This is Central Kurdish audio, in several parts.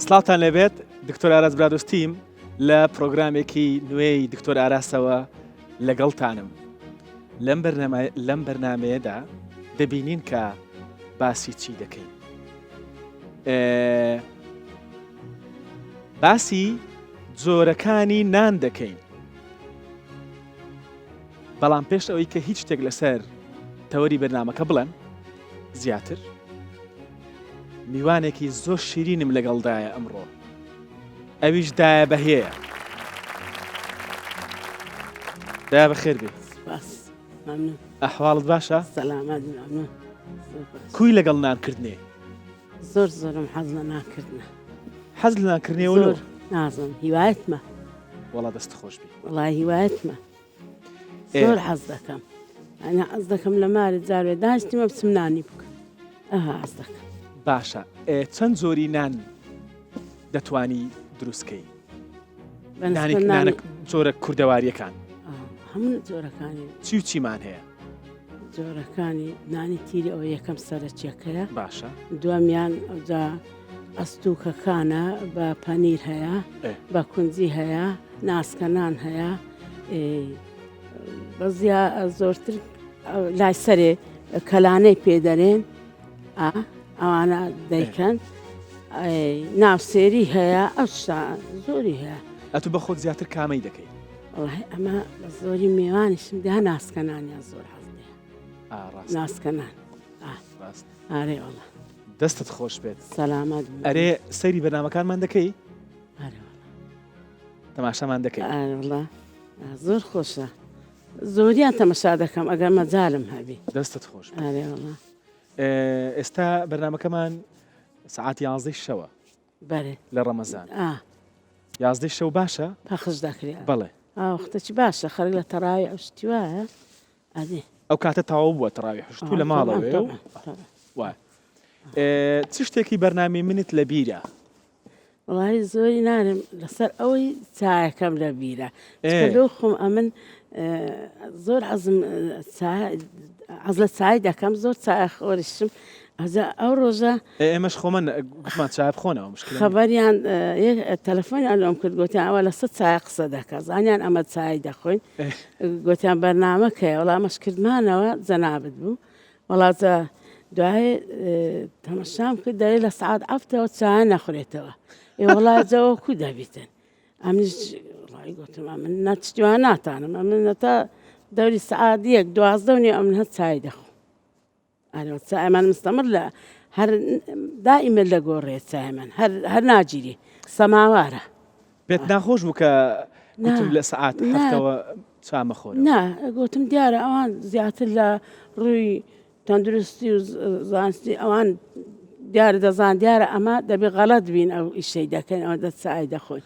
سڵاتان لەبێت دکتۆر ئاراس برادۆستیم لە پرۆگرامێکی نوێی دکتۆر ئاراسەوە لەگەڵتانم. لەم بەرنامەیەدا دەبینین کە باسی چی دەکەین. باسی جۆرەکانی نان دەکەین. بەڵام پێش ئەوەی کە هیچ شتێک لەسەر تەوەری بەرنامەکە بڵێن زیاتر میوانێکی زۆر شیرینم لەگەڵدایە ئەمڕۆ. ئەویش دایە بەهەیە. دایە بەخێر بێت. ئەحواڵت باشە؟ سەلامەت مەمنون. کوی لەگەڵ نانکردنێ؟ زۆرم حەز لە نانکردنە. حەز لە نانکردنێوە؟ نازم هیوایەتمە. وەڵا دەست خۆش بی. وەڵای هیوایەتمە. زۆر حەز دەکەم. ئەنا حەز دەکەم لە مارێ جارێ داشتیمە بچم نانی بکەم. ئەها حەز دەکەم. باشە. چەند زۆری نان دەتوانی دروستکەی؟ نانێک جۆرە کوردەواریەکان. هەموو جۆرەکانی. چی و چیمان هەیە؟ جۆرەکانی نانی تیری ئەوە یەکەم سەرچیەکەیە. باشە. دومیان ئەوجا ئەستوکەکانە بە پەنیر هەیە، بە کونجی هەیە، ناسکەنان هەیە، بەزیا زۆرتر لای سەرێ کەلانەی پێدەرێن ئەوانە دەیکەن، ناوسێری هەیە، ئەو زۆری هەیە. ئەتو بە خۆت زیاتر کامەی دەکەی؟ ئەمە بە زۆری میوانیشم دا ناسکەنانیان زۆر حەزێ. ناسکەنان ئارێ وەڵا دەستت خۆش بێت. سەلامەت. ئەرێ سەیری بەرنامەکانمان دەکەی؟ تەماشامان دەکەی؟ وەڵا زۆر خۆشە. زۆریان تەمەشا دەکەم ئەگەر مەجالم هەبی. دەستت خۆش. ئارێ وەڵا. ئێستا بەرنامەکەمان سعات 11 شەوە. بەرێ لە ڕەمەزان. 11 شەو باشە؟ پەخش دەکرێت. بەڵێ. وەختەی باشە خەرگ لە تەڕاوی ئەو شتی وایە؟ ئەدێ. ئەو کاتە تەواو بووە تەڕاوی حشتوو لە ماڵەوەی وای. چ شتێکی بەرنامەی منت لە بیرە؟ وڵی زۆری نارم لەسەر ئەوەی چایەکەم لە بیرە. لەو خۆم ئەمن زۆر حەز لە چای دەکەم، زۆر چای خۆریشم. ئەو ڕۆژە ئێمەش خۆمە گوتمان چای بخۆنەوە مشکل. خەبەریان تەلەفۆنیان لۆم کرد گوتیان ئەوە لە سەد چای قسە دەکە، زانیان ئەمە چای دەخۆین. گوتیان بەرنامەکەیە وەڵامەش کردمانەوە جەنابەت بوو. وەڵاتە دوای تەمەشام کرد دەوێت لە سعات ئەفتەوە چای نەخورێتەوە. وەڵای جەوە کو دەبیتن. ئەمنیش وڵی گوتم من نەچوان ناتانم، ئەمن تا دەوری سعات 1-12 ئەمن هەر چای دەخۆ. چایمان مستەمر لە هەر دائیمە لە گۆڕێت چایمان هەر ناگیری سەماوارە. بێت ناخۆش بوو کە گوتم لە سعات هەفتەوە چامە خۆر. نا گوتم دیارە ئەوان زیاتر لە ڕووی تەندروستی و زانستی ئەوان دیارە دەزان دیارە ئەمە دەبێ غەڵەت بین ئەو ئیشەی دەکەن ئەوە دە چای دەخۆین.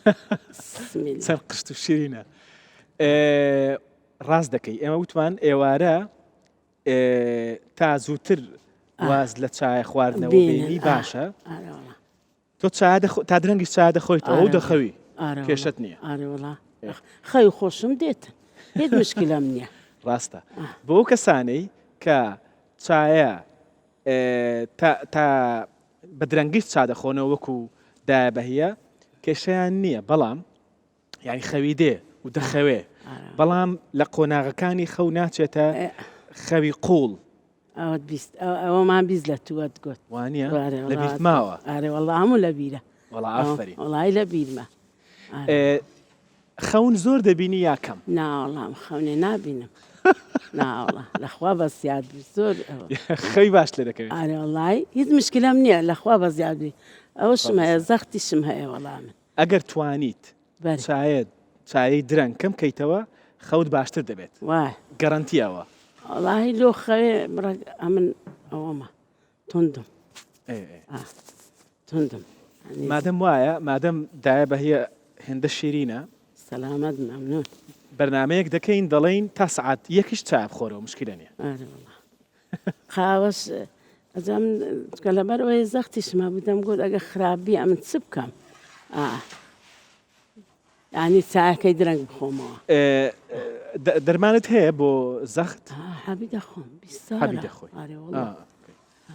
چەند قشت و شیرینە. ڕاست دەکەی ئێمە وتمان ئێوارە تا زووتر واز لە چای خواردنەوە بینی باشە. تۆ تا درەنگی چای دەخۆیتەوە و دەخەوی کێشت نییە. ئارێوەڵا خەوی خۆشم دێتن هیچ مشکلەم نییە. ڕاستە بۆ ئەو کەسانەی کە چایە تا بە درەنگیش چا دەخۆنەوە وەکو دایە بەهەیە کێشەیان نییە، بەڵام یعنی خەوی دێ و دەخەوێ، بەڵام لە قۆناغەکانی خەو ناچێتە خەوی قوڵ. ئەوەمان بیست لە تووەت گوت وانە لە بیرت ماوە؟ ئارێ وەڵا هەموو لە بیرە. وەڵا ئافرین. وەڵای لە بیرمە. خەون زۆر دەبینی یا کەم؟ ناوەڵام خەونێ نابینم. ناوەڵا لەخوا بە زیاد زۆر خەوی باش لێ دەکەوێت. ئارێ وەڵای هیچ مشکلەم نییە لەخوا بە زیادی ئەوشم هەیە زەختیشم هەیە وەڵامن. ئەگەر توانیت چایی درەنگ کەم کەیتەوە خەوت باشتر دەبێت. وای گەڕەنتیەوە. وڵی لۆ خەوێ ئەمن ئەوەمە توندم توندم. مادەم وایە مادەم دایە بەهەیە هێندە شیرینە. سەلامەت مەمنون. بەرنمەیەک دەکەین دەڵێین تا سعات یەکیش چای بخۆرەوە مشکلە نییە. قاوەش ئەجام کە لەبەرەوەی زەختیشمە بودەم گوت ئەگە خراپبی ئەمن چ بکەم؟ ینی چاکەی درەنگ بخۆمەوە. دەرمانت هەیە بۆ زەخت؟ حەبی دەخۆم حەبی دەخۆی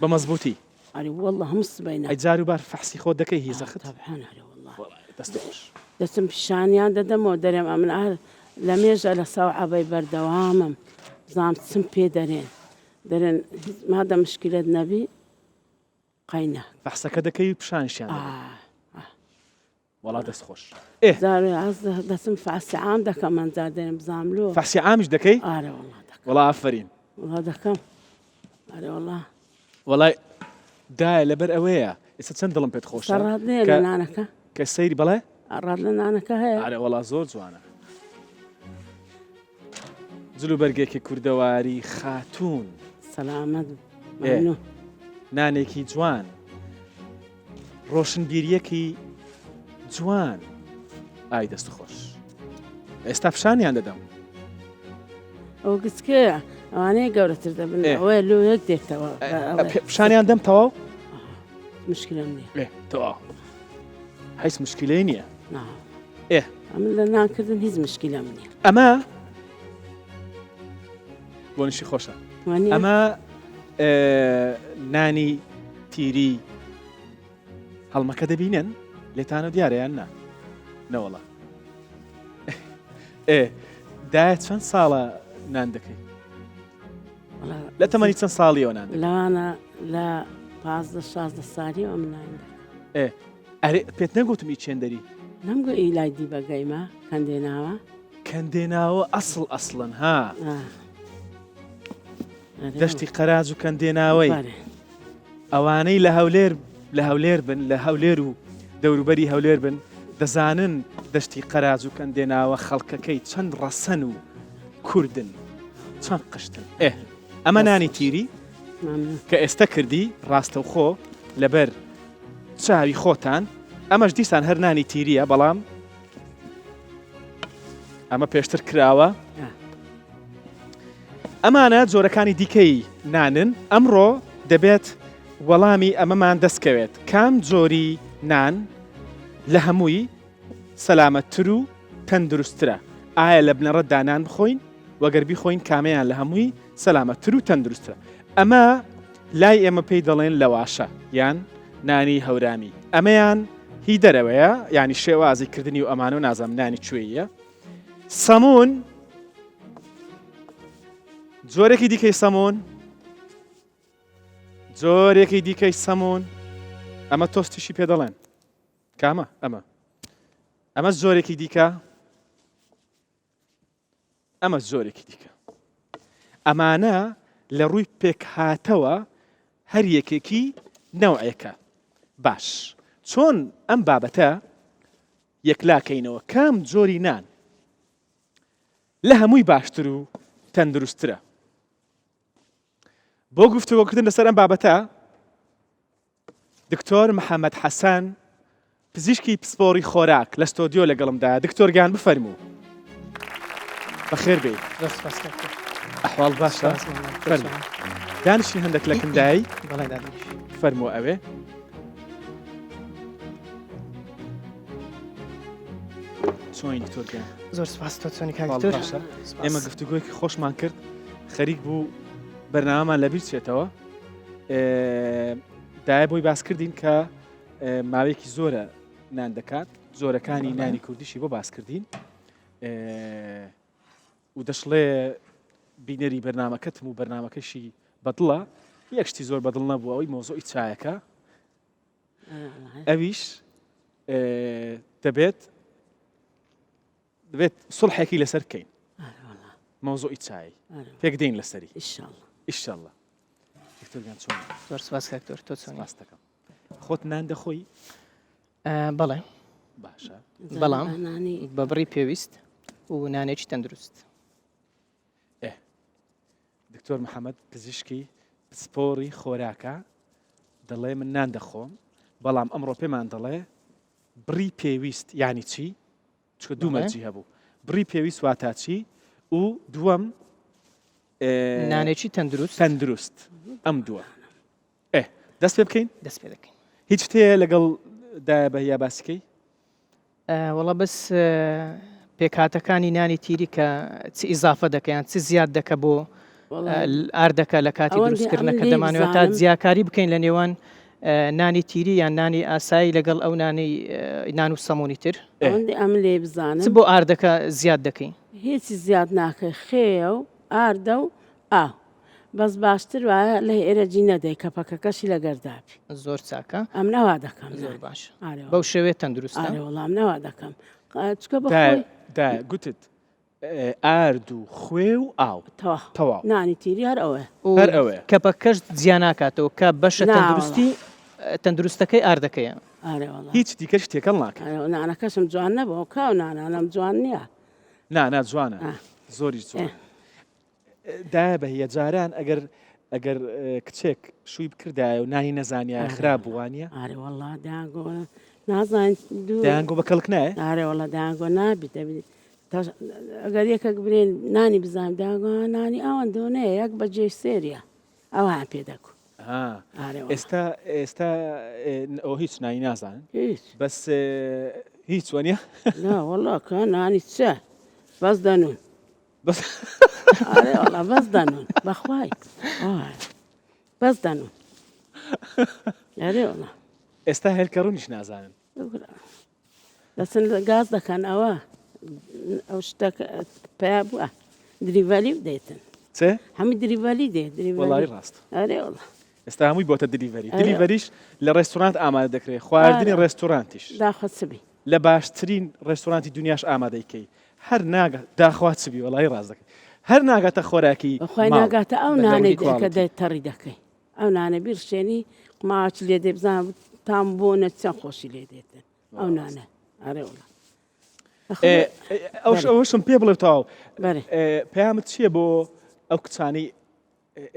بە مەزبوطی. أري والله مص بينا ئەیجار و بار فەحسی خۆ دەکەی هی زەخت طبعا أري والله دەست خۆش دەچم پیشانیان دەدەمەوە دەرێم ئەمن ئار لە مێژە لە ساوعەبەی بەردەوامم زانام چم پێ دەرێن مادە مشکلت نەبی قەینە فەحسەکە دەکەی و پیشانشیان وڵا دەست خۆش زاروی ئاز دەچم فعسی عام دەکەم ئەنجار دەرێم بزانلو فەحسی عامیش دەکەی ئارە والله دەکەم وڵا ئافرین والله دەکەم ئارێ والله وڵای دایە لەبەر ئەوەیە ئێستا چەند دڵم پێت خۆشە سەڕات لێ لە نانەکە کە سەیری بەڵێ ئەڕات لە نانەکە هەیە ئارێ وڵا زۆر جوانە جلو بەرگێکی کوردەواری خاتوون سەلامەت مەمنوون نانێکی جوان ڕۆشنبیریەکی جوان ئای دەست خۆش ئێستا پیشانیان دەدەم ئەو گچکەیە ئەوانەیە گەورەتر دەبن ئەوەیە لۆ یەک دێتەوە پیشانیان دەم تەواو مشکلم نییە تەواو هیچ مشکلەی نییە ئەمن لە نانکردن هیچ مشکلم نییە ئەمە بۆ نشی خۆشە ئەمە نانی تیری هەڵمەکە دەبینن لێتانە دیارەیان نا نەوەڵە دایە چەند ساڵە نان دەکەی لە تەمەنی چەند ساڵیەوە نان لەوانە لە 15-16 ساڵی ئەم نان ئەرێ پێت نەگوتم ئی چێندەری نەمگو ئیلای دی بەگەیمە کەندێناوە کەندێناوە ئەسڵن ها دەشتی قەراج و کەندێناوەی ئەوانەی لە هەولێر بن لە هەولێر و دەوروبەری هەولێر بن دەزانن دەشتی قەراج و کەندێناوە خەڵکەکەی چەند ڕەسەن و کوردن چەند قشتن ئەمە نانی تیری کە ئێستا کردی ڕاستەوخۆ لەبەر چاوی خۆتان ئەمەش دیسان هەر نانی تیریە بەڵام ئەمە پێشتر کراوە ئەمانە جۆرەکانی دیکەی نانن ئەمڕۆ دەبێت وەڵامی ئەمەمان دەستکەوێت کام جۆری نان لە هەمووی سەلامەتتر و تەندروسترە ئایا لە بنەڕەتدا نان بخۆین وەگەر بیخۆین کامەیان لە هەمووی سەلامەتتر و تەندروسترە ئەمە لای ئێمە پێی دەڵێن لەواشە یان نانی هەورامی ئەمەیان هی دەرەوەیە ینی شێوازی کردنی و ئەمانە و نازام نانی کوێیە سەمون جۆرێکی دیکەی سەمون جۆرێکی دیکەی سەمون ئەمە تۆستیشی پێ دەڵێن کامە ئەمە زۆرێکی دیکە ئەمە زۆرێکی دیکە ئەمانە لە ڕووی پێک هاتەوە هەر یەکێکی نەوعێکە باش چۆن ئەم بابەتە یەکلاکەینەوە کام جۆری نان لە هەمووی باشتر و تەندروسترە بۆ گفتوگۆکردن لەسەر ئەم بابەتە دکتۆر محەممەد حەسەن پزیشکی پسپۆڕی خۆراک لە ستۆدیۆ لەگەڵمدا دکتۆرگیان بفەرموو بەخێر بێ ئەحواڵ باشە دانیشتین هەندێک لە کندایی فەرموو ئەوێ چۆنی دکتۆرگیان زۆر سپاس تۆ چۆنی کاکتۆر ئێمە گفتوگۆیەکی خۆشمان کرد خەریک بوو بەرنامەمان لەبیر چێتەوە دایە بۆی باس کردین کە ماوەیەکی زۆرە نان دەکات زۆرەکانی نانی کوردیشی بۆ باس کردین و دەشڵێ بینەری بەرنامەکەتم و بەرنامەکەشی بەدڵە یەکشتی زۆر بەدڵ نەبوو ئەوەی مۆزۆی چایەکە ئەویش دەبێت سڵحێکی لەسەر بکەین مۆزۆی چای پێک دەین لەسەری ئیشەڵڵا دکتۆرگیان چۆن زۆر سپاس کاکتۆر تۆ چۆنی سپاس دەکەم خۆت نان دەخۆی بەڵێ باشە بەڵام بە بڕی پێویست و نانێکی تەندروست دکتۆر محەممەد پزیشکی پسپۆڕی خۆراکە دەڵێ من نان دەخۆم بەڵام ئەمڕۆ پێمان دەڵێ بڕی پێویست یانی چی چکە دوو مەرجی هەبوو بڕی پێویست واتە چی و دووەم نانێکی تەندروست ئەم دووە دەست پێ بکەین دەست پێ دەکەین هیچ شتەیە لەگەڵ دابەهیا باسیکەی وەڵە بەس پێکهاتەکانی نانی تیری کە چ ئیزافە دەکەیان چ زیاد دەکە بۆ ئاردەکە لە کاتی دروستکردنەکە دەمانەوێت تا جیاکاری بکەین لە نێوان نانی تیری یان نانی ئاسایی لەگەڵ ئەو نانی نان و سەمونی تر ئەوەندی ئەم لێ چ بزانم بۆ ئاردەکە زیاد دەکەین هیچی زیاد ناکەی خێ و ئاردە و ئاو بەس باشتر وایە لە ئێرەجی نەدەی کەپەکەکەشی لەگەردابی زۆر چاکە ئەم نەوا دەکەم زۆر باش ئارێ بەو شێوێت تەندروستە ئارێ وەڵام نەوا دەکەم چکە بەخۆی گوتت ئارد و خوێ و ئاو تەواو نانی تیری هەر ئەوە هەر ئەوەیە کەپەکەش زیان ناکاتەوە کە بەشە تەندروستەکەی ئاردەکەیە ئارێ وەڵام هیچ دیکەش تێکەڵ ناکە نانەکەشم جوان نەبەوە کاو نانانم جوان نییە نا جوانە زۆری جوان دا بەهە جاران ئەگەر کچێک شووی بکردایە و نانی نەزانیە خراپ بوانە ئارێ وەڵا داگۆ نازان دایانگۆ بە کەڵک نایە ئارێ وەڵا داگۆ نابێت دەبێت ئەگەر یەکێک برێن نانی بزانام داگۆ نانی ئەوەن دۆنەیە یەک بەجێ سێریە ئەوان پێ دەکو ئێستا ئەو هیچ نانی نازانن هیچ بەس هیچ وەنیە نا وەڵا کە نانی چە بەس دەنون بەس ئارێ وەڵا بەس دەنون بەخوای بەس دەنون ئارێ وەڵا ئێستا هێلکە ڕوونیش نازانن دەچن گاز دەکەن ئەوە ئەو شتەکە پیا بووە دریڤەلی بدەیتن چێ هەمووی دریڤەلی دێت وەڵی ڕاست ئارێ وەڵا ئێستا هەمووی بۆتە دلیڤەریش لە ڕێستورانت ئامادە دەکرێت خواردنی ڕێستورانتیش داخوات چبی لە باشترین ڕێستورانتی دنیاش ئامادەیکەی هەر ناگە داخوات چبی وەڵی ڕاست دەکەی هەر ناگاتە خۆراکی بەخوای ناگاتە ئەو نانەی کە دەیت تەڕی دەکەی ئەو نانە بیرشێنی ماچ لێ دێ بزانام تام بۆ نەچەند خۆشی لێ دێتن ئەو نانە ئارێ وڵا ئەوشم پێ بڵێ تاو بەێ پەیامت چییە بۆ ئەو کچانەی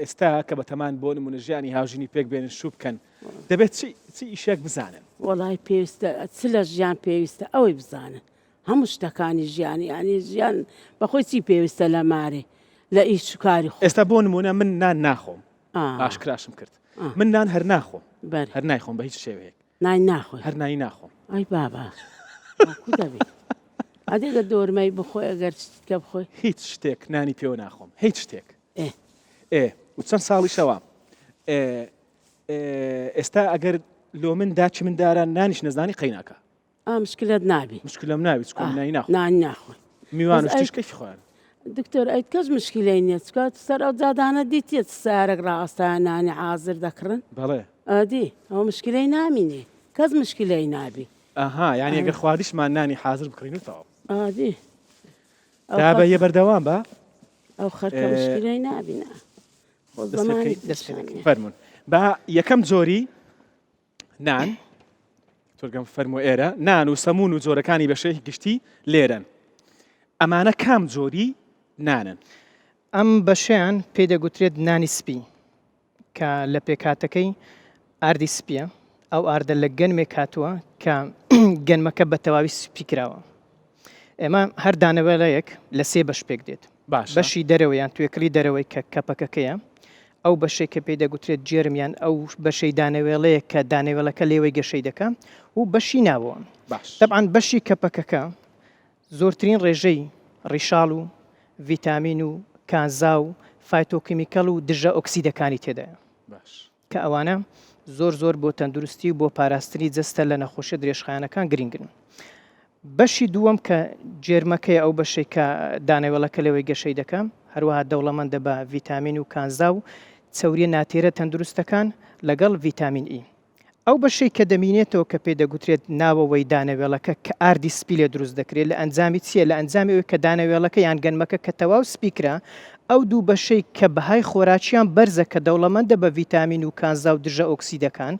ئێستا کە بەتەمان بۆ نمونە ژیانی هاوژینی پێک بێنن شوو بکەن دەبێت چی ئیشێک بزانن وەڵای پێویستە چ لە ژیان پێویستە ئەوەی بزانن هەموو شتەکانی ژیانی ینی ژیان بەخۆی چی پێویستە لە مارێ لە ئیش کاری خۆ ئێستا بۆ نمونە من نان ناخۆم ئاشکراشم کرد من نان هەر ناخۆم هەر نایخۆم بە هیچ شێوەیەک نای ناخۆی هەر نایی ناخۆم ئەی بابا دەبێت ئەدێگە دۆرمەی بخۆی ئەگەر کە بخۆی هیچ شتێک نانی پێوە ناخۆم هیچ شتێک و چەند ساڵی شەوە ئێستا ئەگەر لۆ من داچی من داران نانیش نەزانی قەیناکە مشکلت نابی مشکلم ناوی چکۆ نانی ناخۆم نانی ناخۆی میوان شتیش کەفی خۆیان دکتۆر ئەیت کەس مشکلەی نییە چکات سەر ئەو جادانە دیتێت سارێک ڕاستە نانی حازر دەکڕن بەڵێ ئەدی ئەو مشکلەی نامینێ کەس مشکلەی نابی ئەها یعنی ئەگەر خواردیشمان نانی حازر بکڕینەوە ئادی دا بە یە بەردەوام بە ئەو خەرکە مشکلەی نابینە فەرمونون بە یەکەم جۆری نان تۆرگەم فەرمو ئێرە نان و سەمون و جۆرەکانی بەشەی گشتی لێرن ئەمانە کام جۆری نانن ئەم بەشیان پێی دەگوترێت نانی سپی کە لە پێکاتەکەی ئاردی سپیە ئەو ئاردە لە گەنمێک هاتووە کە گەنمەکە بە تەواوی سپی کراوە ئێمە هەر دانەوێڵەیەک لە سێ بەش پێک دێت بەشی دەرەوەیان توێکری دەرەوەی کە کەپەکەکەیە ئەو بەشێک کە پێی دەگوترێت جێرمیان ئەو بەشەی دانەوێڵەیە کە دانەوێڵەکە لێوەی گەشەی دەکە و بەشی ناوەوە طبعاً بەشی کەپەکەکە زۆرترین ڕێژەی ڕیشاڵ و ڤیتامین و کانزا و فایتۆکیمیکەڵ و دژە ئۆکسیدەکانی تێدایە کە ئەوانە زۆر بۆ تەندروستی و بۆ پاراستنی جەستە لە نەخۆشیە درێژخایەنەکان گرنگن. بەشی دووەم کە جێرمەکەی ئەو بەشەی کە دانەوێڵەکە لەوەی گەشەی دەکەم هەروەها دەوڵەمەندە بە ڤیتامین و کانزا و چەوریە ناتێرە تەندروستەکان لەگەڵ ڤیتامین ئی. ئەو بەشەی کە دەمینێتەوە کە پێ دەگوترێت ناوەوەی دانەوێڵەکە کە ئاردی سپی لێ دروست دەکرێت لە ئەنجامی چیە لە ئەنجامی ئەوەی کە دانەوێڵەکە یان گەنمەکە کە تەواو سپیکرا ئەو دوو بەشەی کە بەهای خۆراکیان بەرزە کە دەوڵەمەندە بە ڤیتامین و کانزا و دژە ئۆکسیدەکان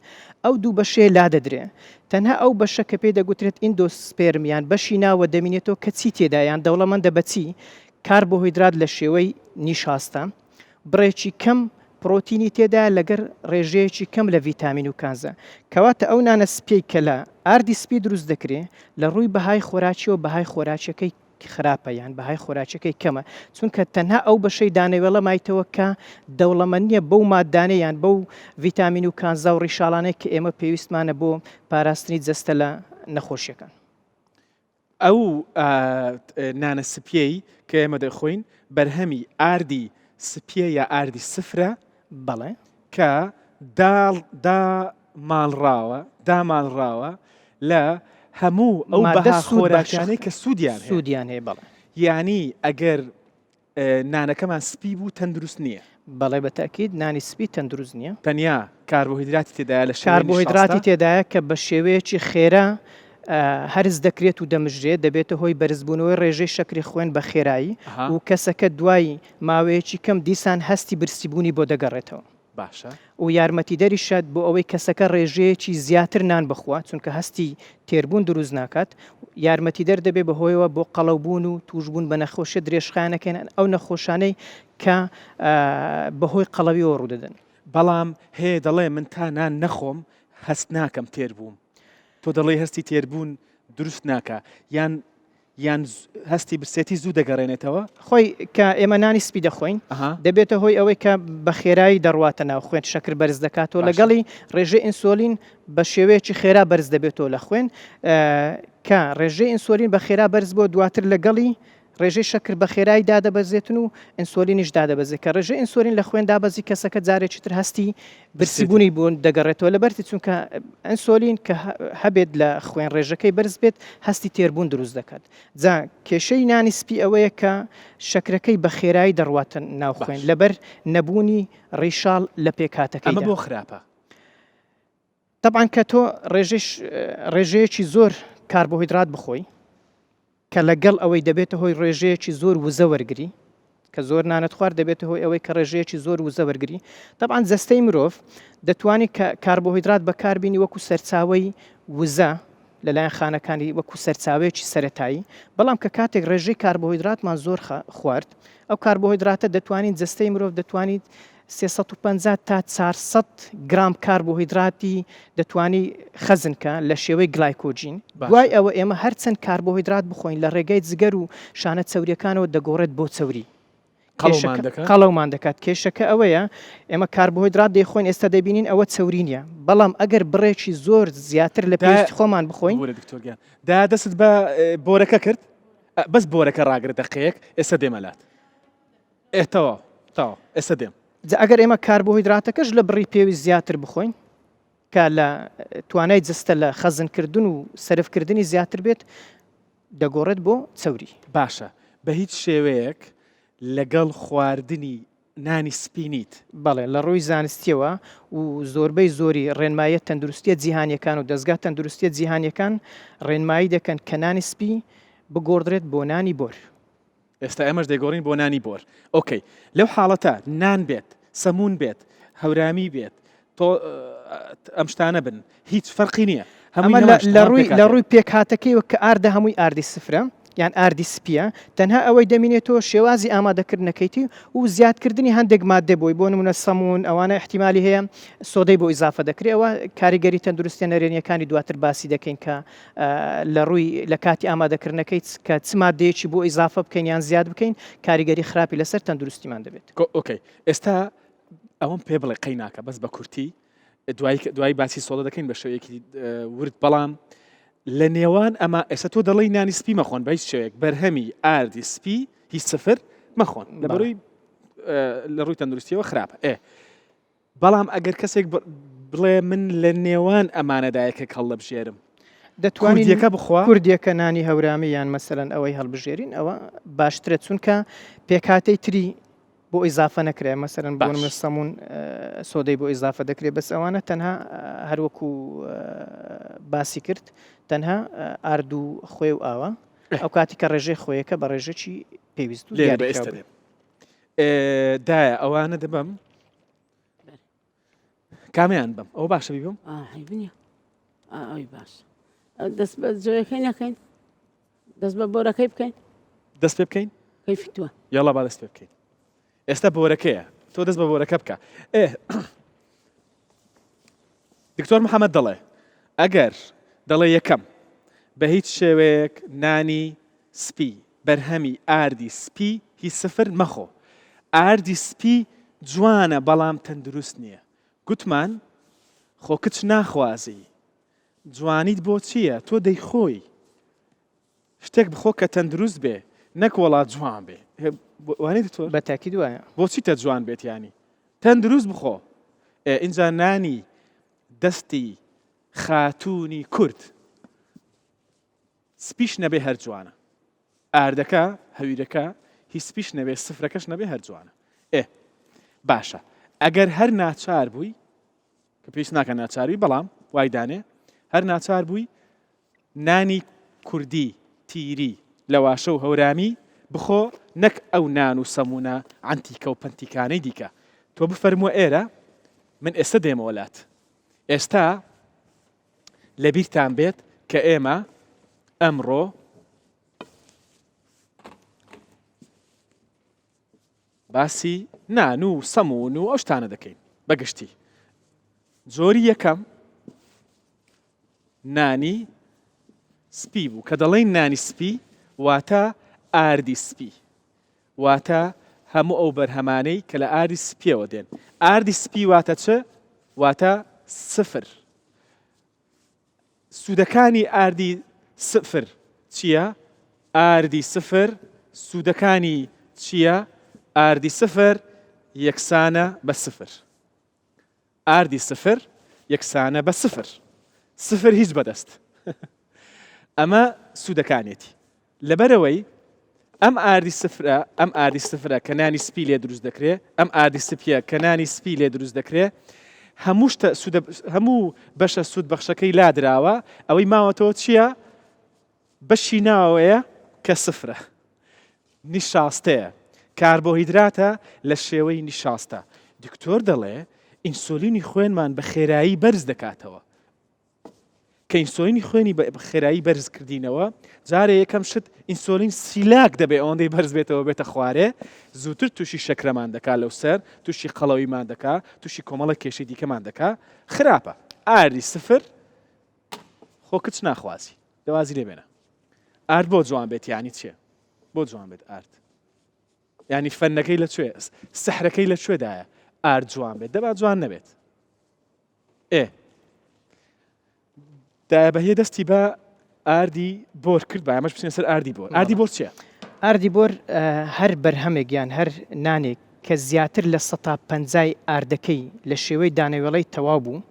ئەو دوو بەشەیە لا دەدرێ تەنها ئەو بەشە کە پێی دەگوترێت ئیندۆسپێرمیان بەشی ناوە دەمینێتەوە کە چی تێدایان دەوڵەمەندە بەچی کاربۆهیدرات لە شێوەی نیشاستە بڕێکی کەم پرۆتینی تێدا لەگەر ڕێژەیەکی کەم لە ڤیتامین و کانزا کەواتە ئەو نانە سپی کە لە ئاردی سپی دروست دەکرێت لە ڕووی بەهای خۆراکی و بەهای خۆراکیەکەی خراپە یان بەهای خۆراکیەکەی کەمە چونکە تەنها ئەو بەشەی دانەوێڵە مایتەوە کە دەوڵەمەندیە بەو مادانەیان بەو ڤیتامین و کانزا و ڕیشاڵانەی کە ئێمە پێویستمانە بۆ پاراستنی جەستە لە نەخۆشیەکان. ئەو نانە سپیەی کە ئێمە دەخۆین بەرهەمی ئاردی سپیە یا ئاردی سفرە بەڵێ کە ماڵڕاوە داماڵڕاوە لە هەموو ئەو بەها خۆراکیانەی کە سوودیان هەیە بەڵێ یعنی ئەگەر نانەکەمان سپی بوو تەندروست نییە بەڵێ بەتاکید نانی سپی تەندروست نییە تەنیا کاربۆهیدراتی تێدایە لە کاربۆهیدراتی تێدایە کە بە شێوەیەکی خێرا هەرز دەکرێت و دەمژرێت دەبێتە هۆی بەرزبوونەوەی ڕێژەی شەکری خوێن بە خێرایی و کەسەکە دوای ماوەیەکی کەم دیسان هەستی برسیبوونی بۆ دەگەڕێتەوە باشە و یارمەتیدەری شاد بۆ ئەوەی کەسەکە ڕێژەیەکی زیاتر نان بخوا چونکە هەستی تێربوون دروست ناکات یارمەتیدەر دەبێ بەهۆیەوە بۆ قەڵەوبوون و توشبوون بە نەخۆشیە درێژخانەکەن ئەو نەخۆشانەی کە بەهۆی قەڵەویەوە ڕوودەدەن بەڵام هەیە دەڵێ من تا نان نەخۆم هەست ناکەم تێر بووم تۆ دەڵێ هەستی تێربوون دروست ناکە یان هەستی برسێتی زوو دەگەڕێنێتەوە خۆی کە ئێمە نانی سپی دەخۆین دەبێتە هۆی ئەوەی کە بە خێرایی دەڕواتە ناو خوێن شەکر بەرز دەکاتەوە لەگەڵی ڕێژەی ئینسۆلین بە شێوەیەکی خێرا بەرز دەبێتەوە لە خوێن کە ڕێژەی ئینسۆلین بە خێرا بەرز بۆ دواتر لەگەڵی ڕێژەی شەکر بە خێرایی دادەبەزێتن و ئینسۆلینیش دادەبەزێت کە ڕێژەی ئینسۆلین لە خوێن دابەزی کەسەکە جارێکی تر هەستی برسیبوونی بوون دەگەڕێتەوە لەبەرتی چونکە ئینسۆلین کە هەبێت لە خوێن ڕێژەکەی بەرز بێت هەستی تێربوون دروست دەکات جا کێشەی نانی سپی ئەوەیە کە شەکرەکەی بە خێرایی دەڕواتە ناو خوێن لەبەر نەبوونی ڕیشاڵ لە پێکاتەکەی ئەمە بۆ خراپە طبعاً کە تۆ ڕێژەیەکی زۆر کاربۆهیدرات بخۆی کە لەگەڵ ئەوەی دەبێتە هۆی ڕێژەیەکی زۆر وزە وەرگری کە زۆر نانەت خوارد دەبێتە هۆی ئەوەی کە ڕێژەیەکی زۆر وزە وەرگری طبعاً جەستەی مرۆڤ دەتوانێت کاربۆهیدرات بەکاربینی وەکو سەرچاوەی وزە لەلایەن خانەکانی وەکو سەرچاوەیەکی سەرەتایی بەڵام کە کاتێک ڕێژەی کاربۆهیدراتمان زۆر خوارد ئەو کاربۆهیدراتە دەتوانین جەستەی مرۆڤ دەتوانیت 350 تا 400 گرام کاربۆهیدراتی دەتوانی خەزنکە لە شێوەی گلایکۆجین دوای ئەوە ئێمە هەرچەند کاربۆهیدرات بخۆین لە ڕێگەی جگەر و شانە چەوریەکانەوە دەگۆڕێت بۆ چەوری قەڵەومان دەکات کێشەکە ئەوەیە ئێمە کاربۆهیدرات دەیخۆین ئێستا دەبینین ئەوە چەوری نیە بەڵام ئەگەر بڕێکی زۆر زیاتر لە پێویستی خۆمان بخۆین دا دەست بە بۆرەکە کرد بەس بۆرەکە ڕاگرێت دەقەیەک ئێستا دێمەلات ئێتەوە تاوە ئێستا دێم ئەگەر ئێمە کاربۆهیدراتەکەش لە بڕی پێویست زیاتر بخۆین کە لە توانای جستە لە خەزنکردن و سەرفکردنی زیاتر بێت دەگۆڕێت بۆ چەوری باشە بە هیچ شێوەیەک لەگەڵ خواردنی نانی سپینیت بەڵێ لە ڕووی زانستیەوە و زۆربەی زۆری ڕێنمایە تەندروستیە جیهانیەکان و دەستگا تەندروستیە جیهانیەکان ڕێنمایی دەکەن کە نانی سپی بگۆڕدرێت بۆ نانی بۆر ئێستا ئەمەش دەگۆڕین بۆ نانی بۆر ئۆکەی لەو حاڵەتە نان بێت سەمون بێت هەورامی بێت تۆ ئەم شتانە بن هیچ فەرقی نییە ئەمە لە ڕووی پێکهاتەکەی کە ئاردە هەمووی ئاردی سفرە یان ئاردی سپیە تەنها ئەوەی دەمینێتەوە شێوازی ئامادەکردنەکەیتی و زیادکردنی هەندێک مادە بۆی بۆ نمونە سەمون ئەوانە احتیمالی هەیە سۆدەی بۆ ئیزافە دەکرێتەوە کاریگەری تەندروستی نەرێنیەکانی دواتر باسی دەکەین کە لە ڕووی لە کاتی ئامادەکردنەکەی کە چ مادەیەکی بۆ ئیزافە بکەین یان زیاد بکەین کاریگەری خراپی لەسەر تەندروستیمان دەبێت ئۆکەی ئێستا ئەوەم پێ بڵێ قەی ناکە بەس بە کورتی دوای باسی سۆڵە دەکەین بە شێوەیەکی ورد بەڵام لە نێوان ئەمە ئێستا تۆ دەڵی نانی سپی مەخۆن بە هیچ شێوەیەک بەرهەمی ئاردی سپی هیچ سفر مەخۆن لەبەرەوەی لە ڕووی تەندروستیەوە خراپە بەڵام ئەگەر کەسێک بڵێ من لە نێوان ئەمانەدایەکە هەڵ بژێرم دەتوانین کوردیەکە بخوا کوردیەکە نانی هەورامی یان مەسەلەن ئەوەی هەڵبژێرین ئەوە باشترە چونکە پێکاتەی تری بۆ ئیزافە نەکرێ مەسەرەن بۆ منە سەمون سۆدەی بۆ ئیزافە دەکرێت بەس ئەوانە تەنها هەروەکو باسی کرد تەنها ئارد و خوێ و ئاوە ئەو کاتی کە ڕێژەی خۆیەکە بە ڕێژەکی پێویست و دایە ئەوانە دەبم کامیان بم ئەو باشە بیبم ئەوی باش دەست بە جۆیەکەی نەکەین دەست بە بۆرەکەی بکەین دەست پێ بکەین کەیفی تووە یاڵا با دەست پێ بکەین ئێستا بۆرەکەیە تۆ دەست بە بۆرەکە بکە دکتۆر محەممەد دەڵێ ئەگەر دەڵێ یەکەم بە هیچ شێوەیەک نانی سپی بەرهەمی ئاردی سپی هیچ سفر مەخۆ ئاردی سپی جوانە بەڵام تەندروست نییە گوتمان خۆ کچ ناخوازی جوانیت بۆ چییە تۆ دەیخۆی شتێک بخۆ کە تەندروست بێ نەک وڵات جوان بێ بە تاکید وایە بۆچی تە جوان بێت ینی تەندروست بخۆ اینجا نانی دەستی خاتوونی کورد سپیش نەبێ هەر جوانە ئاردەکە هەویرەکە هیچ سپیش نەبێ سفرەکەش نەبێ هەر جوانە باشە ئەگەر هەر ناچار بووی کە پێویست ناکە ناچاروی بەڵام وای دانێ هەر ناچار بووی نانی کوردی تیری لەواشە و هەورامی بخۆ نەک ئەو نان و سەمونە عەنتیکە و پەنتیکانەی دیکە تۆ بفەرمووە ئێرە من ئێستا دێمە وڵات ئێستا لەبیرتان بێت کە ئێمە ئەمڕۆ باسی نان و سەمون و ئەو شتانە دەکەین بەگشتی جۆری یەکەم نانی سپی بوو کە دەڵێن نانی سپی واتە ئاردی سپی واتە هەموو ئەو بەرهەمانەی کە لە ئاردی سپیەوە دێن ئاردی سپی واتە چ واتە سفر سوودەکانی ئاردی سفر چییە ئاردی سفر سوودەکانی چییە ئاردی سفر یەکسانە بە سفر ئاردی سفر یەکسانە بە سفر سفر هیچ بەدەست ئەمە سوودەکانێتی لەبەرەوەی ئەم ئاردی سفرە کە نانی سپی لێ دروست دەکرێت ئەم ئاردی سپیە کە نانی سپی لێ دروست دەکرێت هەموو بەشە سوود بەخشەکەی لادراوە ئەوەی ماوەتەوە چییە بەشی ناوەیە کە سفرە نیشاستەیە کاربۆهیدراتە لە شێوەی نیشاستە دکتۆر دەڵێ ئینسۆلینی خوێنمان بە خێرایی بەرز دەکاتەوە کە ئینسۆلینی خوێنی بە خێرایی بەرز کردینەوە جارێ یەکەم شت ئینسۆلین سیلاک دەبێ ئەوەندەی بەرز بێتەوە بێتە خوارێ زووتر تووشی شەکرەمان دەکا لەو سەر تووشی قەڵەویمان دەکا تووشی کۆمەڵە کێشەی دیکەمان دەکا خراپە ئاردی سفر خۆ کچ ناخوازی دەوازی لێ بێنە ئارد بۆ جوان بێت یانی چییە بۆ جوان بێت ئارد ینی فەنەکەی لەکوێ سەحرەکەی لەکوێدایە ئارد جوان بێت دەبات جوان نەبێت دابەهێ دەستی بە ئاردی بۆر کرد بە ئەمەش بچینە سەر ئاردی بۆر ئاردی بۆر چییە ئاردی بۆر هەر بەرهەمێک یان هەر نانێک کە زیاتر لە 150 ئاردەکەی لە شێوەی دانەوێڵەی تەواو بوو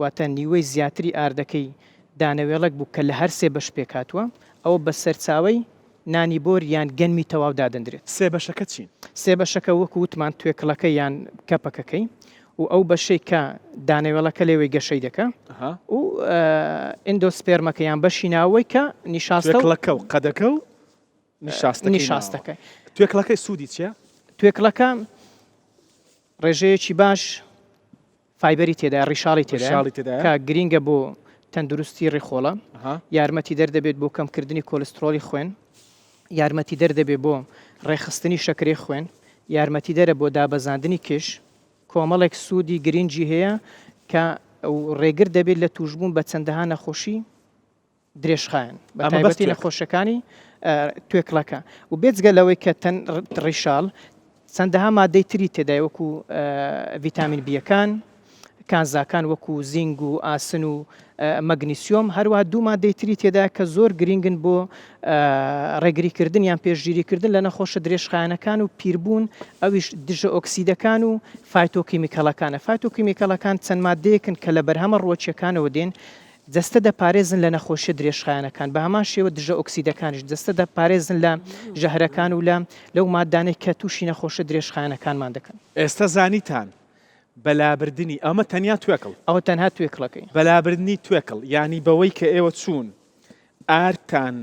واتە نیوەی زیاتری ئاردەکەی دانەوێڵک بوو کە لە هەر سێ بەش پێکاتوە ئەوە بە سەرچاوەی نانی بۆر یان گەنمی تەواو دادەندرێت سێ بەشەکە چین سێ بەشەکە وەکو وتمان توێکڵەکە یان کەپەکەکەی و ئەو بەشەی کە دانەوێڵەکە لێوەی گەشەی دەکە و ئیندۆسپێرمەکە یان بەشی ناوەی کە نیشاستەکە و قەدەکە و نیشاستەکە توێکڵەکەی سوودی چییە توێکڵەکە ڕێژەیەکی باش فایبەری تێدا ڕیشاڵی تێدا کە گرینگە بۆ تەندروستی ڕێخۆڵە یارمەتی دەردەبێت بۆ کەمکردنی کۆلسترۆلی خوێن یارمەتی دەردەبێت بۆ ڕێخستنی شەکرەی خوێن یارمەتی دەرە بۆ دابەزاندنی کێش کۆمەڵێک سوودی گرنگی هەیە کە ڕێگر دەبێت لە توشبوون بە چەندەها نەخۆشی درێژخایەن بە تایبەتی نەخۆشەکانی توێکڵەکە و بێجگە لەوەی کە ڕیشاڵ چەندەها مادەی تری تێدای وەکو ڤیتامین بیەکان کانزاکان وەکو زینگ و ئاسن و مەگنیسیۆم هەروە دوو مادەی تری تێدا کە زۆر گرنگن بۆ ڕێگریکردن یان پێشگیریکردن لە نەخۆشە درێژخایەنەکان و پیربوون ئەویش دژە ئۆکسیدەکان و فایتۆکیمیکەڵەکانە فایتۆکیمیکەڵەکان چەند مادەیەکن کە لە بەرهەمە ڕۆچیەکانەوە دێن جەستە دەپارێزن لە نەخۆشیە درێژخایەنەکان بە هەمان شێوە دژە ئۆکسیدەکانیش جەستە دەپارێزن لە ژەهرەکان و لەو مادانەی کە تووشی نەخۆشە درێژخایەنەکانمان دەکەن ئێستا زانیتان بەلابردنی ئەمە تەنیا توێکڵ ئەوە تەنها توێکڵەکەی بەلابردنی توێکڵ ینی بەوەی کە ئێوە چوون ئارتان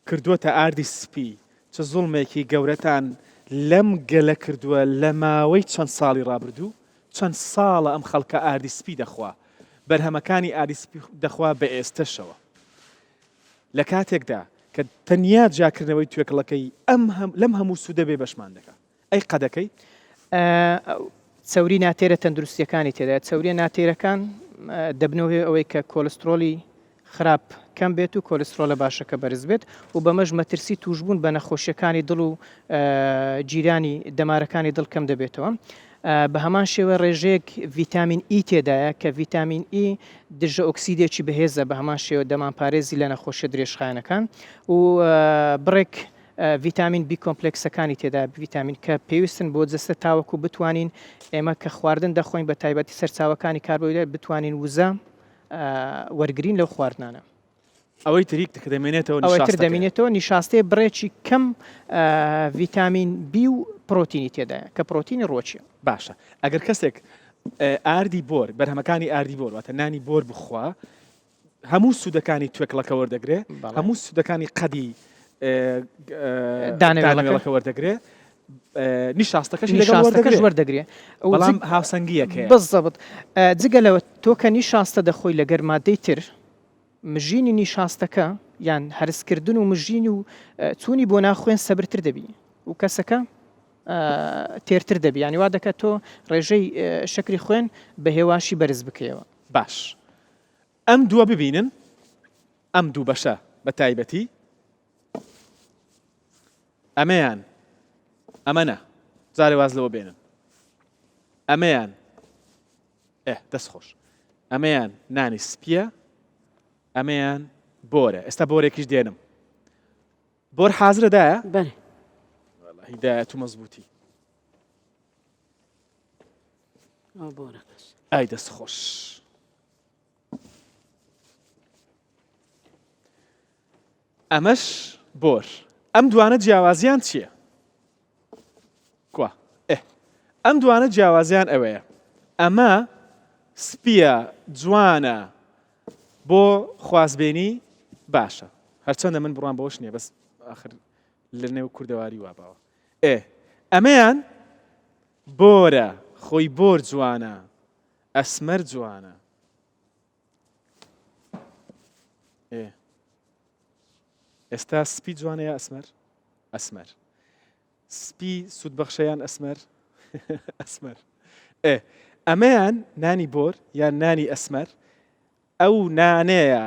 کردووەتە ئاردی سپی چه زوڵمێکی گەورەتان لەم گەلە کردووە لە ماوەی چەند ساڵی ڕابردوو چەند ساڵە ئەم خەڵکە ئاردی سپی دەخوا بەرهەمەکانی ئاردی سپی دەخوا بە ئێستەشەوە لە کاتێکدا کە تەنیا جاکردنەوەی توێکڵەکەی لەم هەموو سوودە بێ بەشمان دەکات ئەی قەدەکەی چەوری ناتێرە تەندروستیەکانی تێدا چەوریە ناتێرەکان دەبنەوەی ئەوەی کە کۆلسترۆلی خراپ کەم بێت و کۆلسترۆلە باشەکە بەرز بێت و بەمەش مەترسی توشبوون بە نەخۆشیەکانی دڵ و جیرانی دەمارەکانی دڵ کەم دەبێتەوە بە هەمان شێوە ڕێژەیەک ڤیتامین ئی تێدایە کە ڤیتامین ئی دژە ئۆکسیدێکی بەهێزە بە هەمان شێوە دەمان پارێزی لە نەخۆشیە درێژخایەنەکان و بڕێک ڤیتامین بی کۆمپلکسەکانی تێدا ڤیتامین کە پێویستن بۆ جەستە تاوەکو بتوانین ئێمە کە خواردن دەخۆین بە تایبەتی سەرچاوەکانی کاربۆهیدرات بتوانین وزە وەرگین لەو خواردنانە. ئەوەی تریک کە دەمێنێتەوە ئەوەی تر دەمێنێتەوە نیشاستەیە بڕێکی کەم ڤیتامین بی و پرۆتینی تێدایە کە پرۆتینی ڕۆچیە. باشە ئەگەر کەسێک ئاردی بۆر بەرهەمەکانی ئاردی بۆر واتە نانی بۆر بخوا هەموو سوودەکانی توێکڵەکە وەردەگرێ هەموو سوودەکانی قەدی دانەوێڵەکە وەردەگرێ نیشاستەکەش وەردەگرێ بەڵام هاوسەنگیەکە بەزەبت جگەلەوە تۆ کە نیشاستە دەخۆی لەگەر مادەی تر مژینی نیشاستەکە یان هەرسکردن و مژین و چوونی بۆ ناخوێن سەبرتر دەبی و کەسەکە تێرتر دەبی ینی وا دەکات تۆ ڕێژەی شەکری خوێن بە هێواشی بەرز بکەیەوە. باش ئەم دووە ببینن ئەم دوو بەشە بە تایبەتی ئەمەیان ئەمەنە جارێ واز لەوە بێنن ئەمەیان دەست خۆش ئەمەیان نانی سپیە ئەمەیان بۆرە ئێستا بۆرێکیش دێنم بۆر حازرەدایە بەێ هیدایەت و مەزبوطی بۆرەکەش ئای دەست خۆش ئەمەش بۆر ئەم دوانە جیاوازیان چییە؟ کووە ئەم دوانە جیاوازیان ئەوەیە ئەمە سپیە جوانە بۆ خوازبێنی باشە هەرچەندە من بڕوان بەوەش نییە بەس آخر لە نێو کوردەواری واباوە ئەمەیان بۆرە خۆی بۆر جوانە ئەسمەر جوانە ئێستا سپی جوانەیە ئەسمەر ئەسمەر سپی سوودبەخشەیان ئەسمەر ئەسمەر ئەمەیان نانی بۆر یان نانی ئەسمەر ئەو نانەیە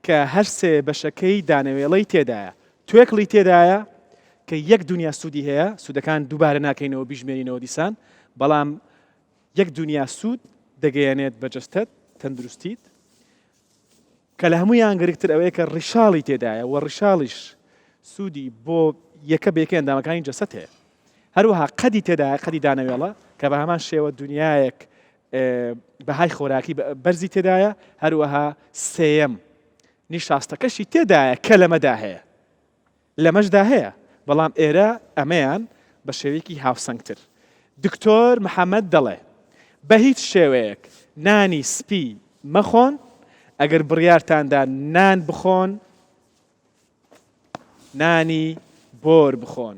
کە هەر سێ بەشەکەی دانەوێڵەی تێدایە توێکڵی تێدایە کە یەک دنیا سوودی هەیە سوودەکان دووبارە ناکەینەوە بیژمێنینەوە دیسان بەڵام یەک دنیا سوود دەگەیەنێت بەجەستەت تەندروستیت کە لە هەموویان گرنگتر ئەوەیە کە ڕیشاڵی تێدایە و ڕیشاڵیش سوودی بۆ یەکە بێکە ئەندامەکانی جەسەت هەیە هەروەها قەدی تێدایە قەدی دانەوێڵە کە بە هەمان شێوە دنیایەک بەهای خۆراکی بەرزی تێدایە هەروەها سێەم نیشاستەکەشی تێدایە کە لەمەدا هەیە لەمەشدا هەیە بەڵام ئێرە ئەمەیان بە شێوەیەکی هاوسەنگتر دکتۆر محەممەد دەڵێ بە هیچ شێوەیەک نانی سپی مەخۆن ئەگەر بڕیارتاندا نان بخۆن نانی بۆر بخۆن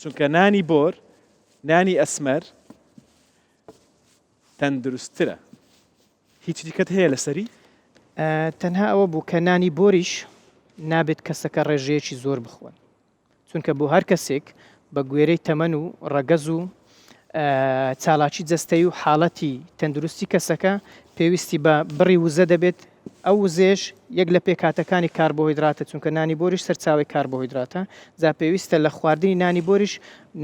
چونکە نانی بۆر نانی ئەسمەر تەندروستترە هیچ دیکەت هەیە لەسەری تەنها ئەوە بوو کە نانی بۆریش نابێت کەسەکە ڕێژەیەکی زۆر بخۆن چونکە بۆ هەر کەسێک بە گوێرەی تەمەن و ڕەگەز و چالاکی جەستەی و حاڵەتی تەندروستی کەسەکە پێویستی بە بڕی وزە دەبێت ئەو وزێش یەک لە پێکاتەکانی کاربۆهیدراتە چونکە نانی بۆریش سەرچاوی کاربۆهیدراتە جا پێویستە لە خواردنی نانی بۆریش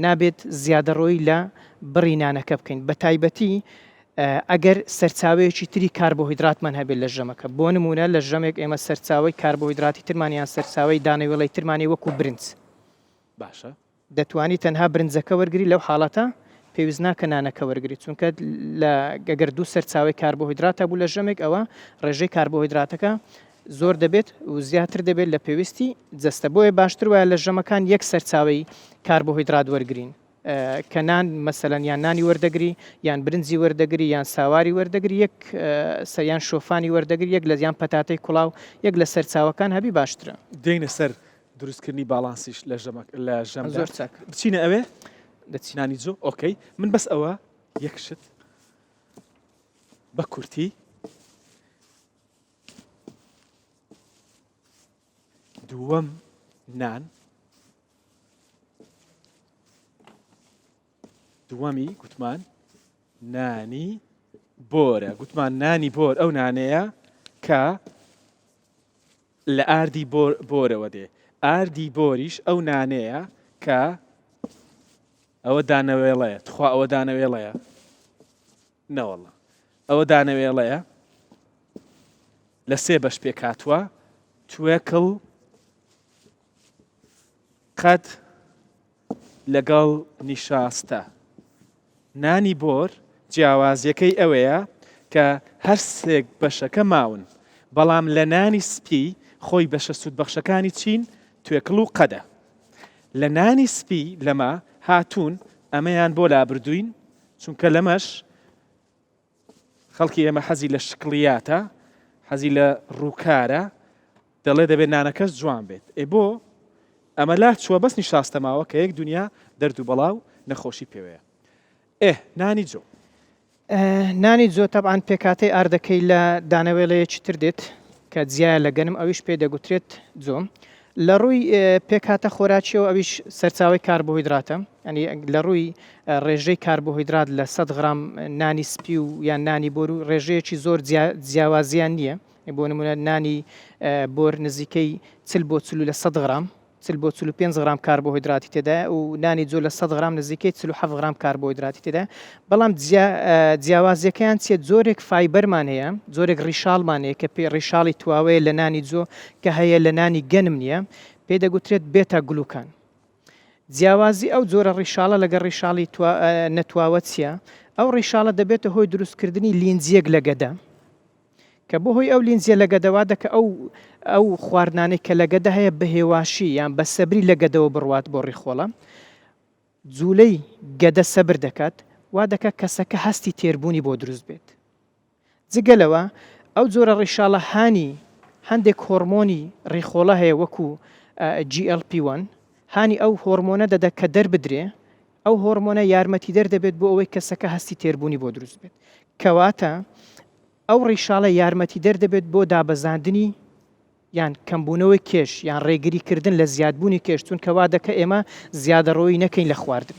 نابێت زیادەڕۆی لە بڕی نانەکە بکەین بە تایبەتی ئەگەر سەرچاوەیەکی تری کاربۆهیدراتمان هەبێت لە ژەمەکە بۆ نمونە لە ژەمێک ئێمە سەرچاوی کاربۆهیدراتی ترمانیان سەرچاوی دانەوێڵی ترمانی وەکو برنج باشە دەتوانی تەنها برنجەکە وەرگری لەو حاڵەتە پێویست ناکە نانەکە وەرگری چونکە گەگەر دوو سەرچاوی کاربۆهیدراتە بوو لە ژەمێک ئەوە ڕێژەی کاربۆهیدراتەکە زۆر دەبێت و زیاتر دەبێت لە پێویستی جەستە بۆیە باشتر وایە لە ژەمەکان یەک سەرچاوی کاربۆهیدرات وەرگین کە نان مەسەلەن یان نانی وەردەگری یان برنجی وەردەگری یان ساواری وەردەگری یەک سەریان شۆفانی وەردەگری یەک لە یان پەتاتەی کوڵاو یەک لە سەرچاوەکان هەبی باشترە دێنە سەر دروستکردنی باڵانسیش لە ژەم زۆر چاک بچینە ئەوێ دەچینانی جۆ ئۆکەی من بەس ئەوە یەکشت بە کورتی دووەم نان دووەمی گوتمان نانی بۆرە گوتمان نانی بۆر ئەو نانەیە کە لە ئاردی بۆرەوە دێ ئاردی بۆریش ئەو نانەیە کە ئەوە دانەوێڵەیە تخوا ئەوە دانەوێڵەیە نەوەڵە ئەوە دانەوێڵەیە لە سێ بەش پێکاتوە توێکڵ قەت لەگەڵ نیشاستە. نانی بۆر جیاوازیەکەی ئەوەیە کە هەر سێک بەشەکە ماون، بەڵام لە نانی سپی خۆی بەشە سوودبەخشەکانی چین توێکڵ و قەدە. لە نانی سپی لەمە هاتوون ئەمەیان بۆ لابردوین، چونکە لەمەش خەڵکی ئێمە حەزی لە شکڵیاتە، حەزی لە ڕووکارە، دەڵێ دەبێت نانەکەش جوان بێت. بۆ ئەمە لا چووە بەس نیشاستە ماوە کە یەک دنیا دەرد و بەڵاو نەخۆشی پێوەیە. نانی جۆ نانی جۆ تەبعاان پێکاتەی ئاردەکەی لە دانەوێڵەیەکی تر دێت کە جیایە لە گەنم ئەویش پێ دەگوترێت جۆم. لە ڕووی پێکاتە خۆراکیەوە ئەویش سەرچاوی کاربۆهیدراتە، ینی لە ڕووی ڕێژەی کاربۆهیدرات لە 100 غرام نانی سپی و یان نانی بۆر و ڕێژەیەکی زۆر جیاوازیان نییە. بۆ نمونە نانی بۆر نزیکەی 40 بۆ 40 لە 100 غرام 40 بۆ 45 غرام کاربۆهیدراتی تێدا و نانی جۆ لە 100 غرام نزیکەی 47 غرام کاربۆهیدراتی تێدا. بەڵام جیاوازیەکەیان چێت زۆرێک فایبەرمان هەیە، زۆرێک ڕیشاڵمان هەیە کە پێ ڕیشاڵی تواوەیە لە نانی جۆ کە هەیە لە نانی گەنم نییە، پێ دەگوترێت بێتە گلوکان. جیاوازی ئەو جۆرە ڕیشاڵە لەگە ڕیشاڵی نەتواوە چییە؟ ئەو ڕیشاڵە دەبێتە هۆی دروستکردنی لینجیەک لە گەدە، کە بۆ هۆی ئەو لینجیە لە گەدەوا دەکە ئەو خواردنانەی کە لە گەدە هەیە بە هێواشی یان بە سەبری لە گەدەوە بڕوات بۆ ڕیخۆڵە، جوولەی گەدە سەبر دەکات، وا دەکات کەسەکە هەستی تێربوونی بۆ دروست بێت. جگەلەوە ئەو جۆرە ڕیشاڵە هانی هەندێک هۆرمۆنی ڕیخۆڵە هەیە وەکو GLP-1 هانی ئەو هۆرمۆنە دەدە کە دەربدرێ، ئەو هۆرمۆنە یارمەتی دەردەبێت بۆ ئەوەی کەسەکە هەستی تێربوونی بۆ دروست بێت. کەواتە ئەو ڕیشاڵە یارمەتی دەردەبێت بۆ دابەزاندنی یان کەمبوونەوەی کێش یان ڕێگریکردن لە زیادبوونی کێش، چونکەوا دەکە ئێمە زیادەڕۆیی نەکەین لە خواردن.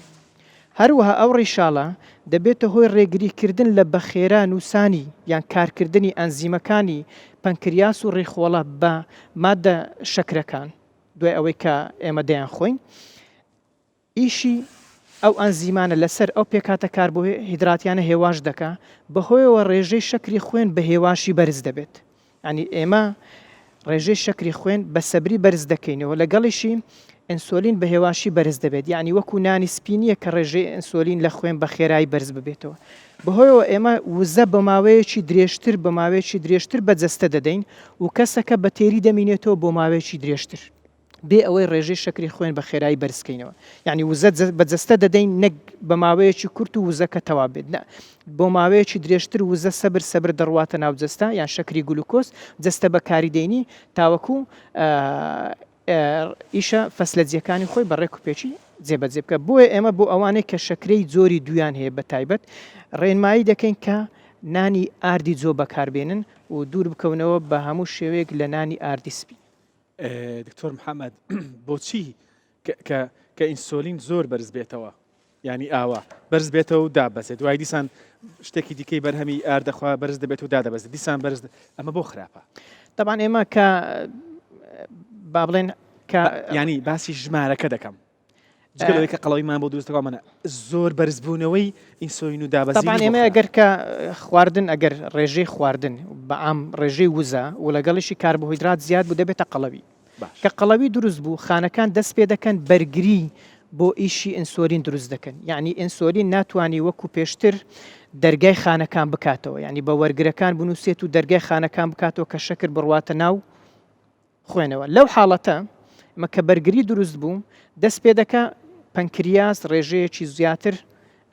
هەروەها ئەو ڕیشاڵە دەبێتە هۆی ڕێگریکردن لە بەخێرا نووسانی یان کارکردنی ئەنزیمەکانی پەنکریاس و ڕێخۆڵە بە مادە شەکرەکان دوای ئەوەی کە ئێمە دەیان خۆین. ئیشی ئەو ئەنزیمانە لەسەر ئەو پێکاتە کاربۆهیدراتیانە هێواش دەکا، بەهۆیەوە ڕێژەی شەکری خوێن بە هێواشی بەرز دەبێت. ینی ئێمە ڕێژەی شەکری خوێن بە سەبری بەرز دەکەینەوە، لەگەڵیشی ئینسۆلین بە هێواشی بەرز دەبێت. یعنی وەکو نانی سپینیە کە ڕێژەی ئینسۆلین لە خوێن بە خێرایی بەرز ببێتەوە. بەهۆیەوە ئێمە وزە بە ماوەیەکی درێژتر بەجەستە دەدەین و کەسەکە بە تێری دەمینێتەوە بۆ ماوەیەکی درێژتر بێ ئەوەی ڕێژەی شەکری خوێن بە خێرایی بەرزکەینەوە. یعنی وزە بەجەستە دەدەین نەک بە ماوەیەکی کورت و وزەکە تەوا بێت، بۆ ماوەیەکی درێژتر وزە سەبر دەڕواتە ناو جەستە یان شەکری گلوکۆز جەستە بەکاری دەینی تاوەکو ئیشە فەسلەجیەکانی خۆی بە ڕێک و پێچی جێبەجێ بکە. بۆیە ئێمە بۆ ئەوانەی کە شەکرەی زۆری دویان هەیە بە تایبەت ڕێنمایی دەکەین کە نانی ئاردی جۆ بەکاربێنن و دوور بکەونەوە بە هەموو شێوەیەک لە نانی ئاردی سپی. دکتۆر محەممەد بۆچی کە ئینسۆلین زۆر بەرز بێتەوە، ینی ئاوا بەرز بێتەوە و دابەزێت، دوای دیسان شتێکی دیکەی بەرهەمی ئاردەخوا بەرز دەبێت و دادەبەزێت، دیسان بەرز ئەمە بۆ خراپە. طبعاً ئێمە کە با بڵێن ینی باسی ژمارەکە دەکەم جگەلەوەی کە قەڵەویمان بۆ دروستەکە منە زۆر بەرزبوونەوەی ئینسۆلین و دابەزین. ئێمە ئەگەر کە خواردن ئەگەر ڕێژەی خواردن بە ئام ڕێژەی وزە و لەگەڵیشی کاربۆهیدرات زیاد بوو دەبێتە قەڵەوی، کە قەڵەوی دروست بوو خانەکان دەست پێ دەکەن بەرگری بۆ ئیشی ئینسۆلین دروست دەکەن. یعنی ئینسۆلین ناتوانانی وەکو پێشتر دەرگای خانەکان بکاتەوە، ینی بە وەرگرەکان بنووسێت و دەرگای خانەکان بکاتەوە کە شەکر بڕواتە ناو خوێنەوە. لەو حاڵەتە ئەمە کە بەرگری دروست بوو دەست پێ دەکە پەنکریاس ڕێژەیەکی زیاتر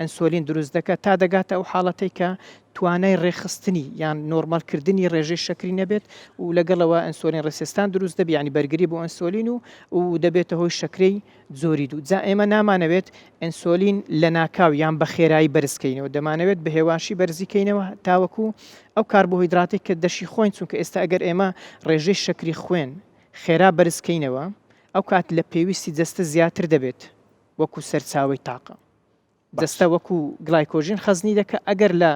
ئەنسۆلین دروست دەکات تا دەگاتە ئەو حاڵەتەی کە توانای ڕێخستنی یان نۆرمالکردنی ڕێژەی شەکری نەبێت و لەگەڵەوە ئەنسۆلین ڕێسێستان دروست دەبێت، ینی بەرگری بۆ ئەنسۆلین و دەبێتە هۆی شەکرەی زۆری دوو. جا ئێمە نامانەوێت ئەنسۆلین لە ناکاو یان بە خێرایی بەرزکەینەوە، دەمانەوێت بە هێواشی بەرزیکەینەوە تاوەکو ئەو کاربۆهیدراتی کە دەشی خۆین، چونکە ئێستا ئەگەر ئێمە ڕێژەی شەکری خوێن خێرا بەرزکەینەوە ئەو کات لە پێویستی جەستە زیاتر دەبێت وەکو سەرچاوی تاقە. جەستە وەکو گلایکۆژین خەزنی دەکە، ئەگەر لە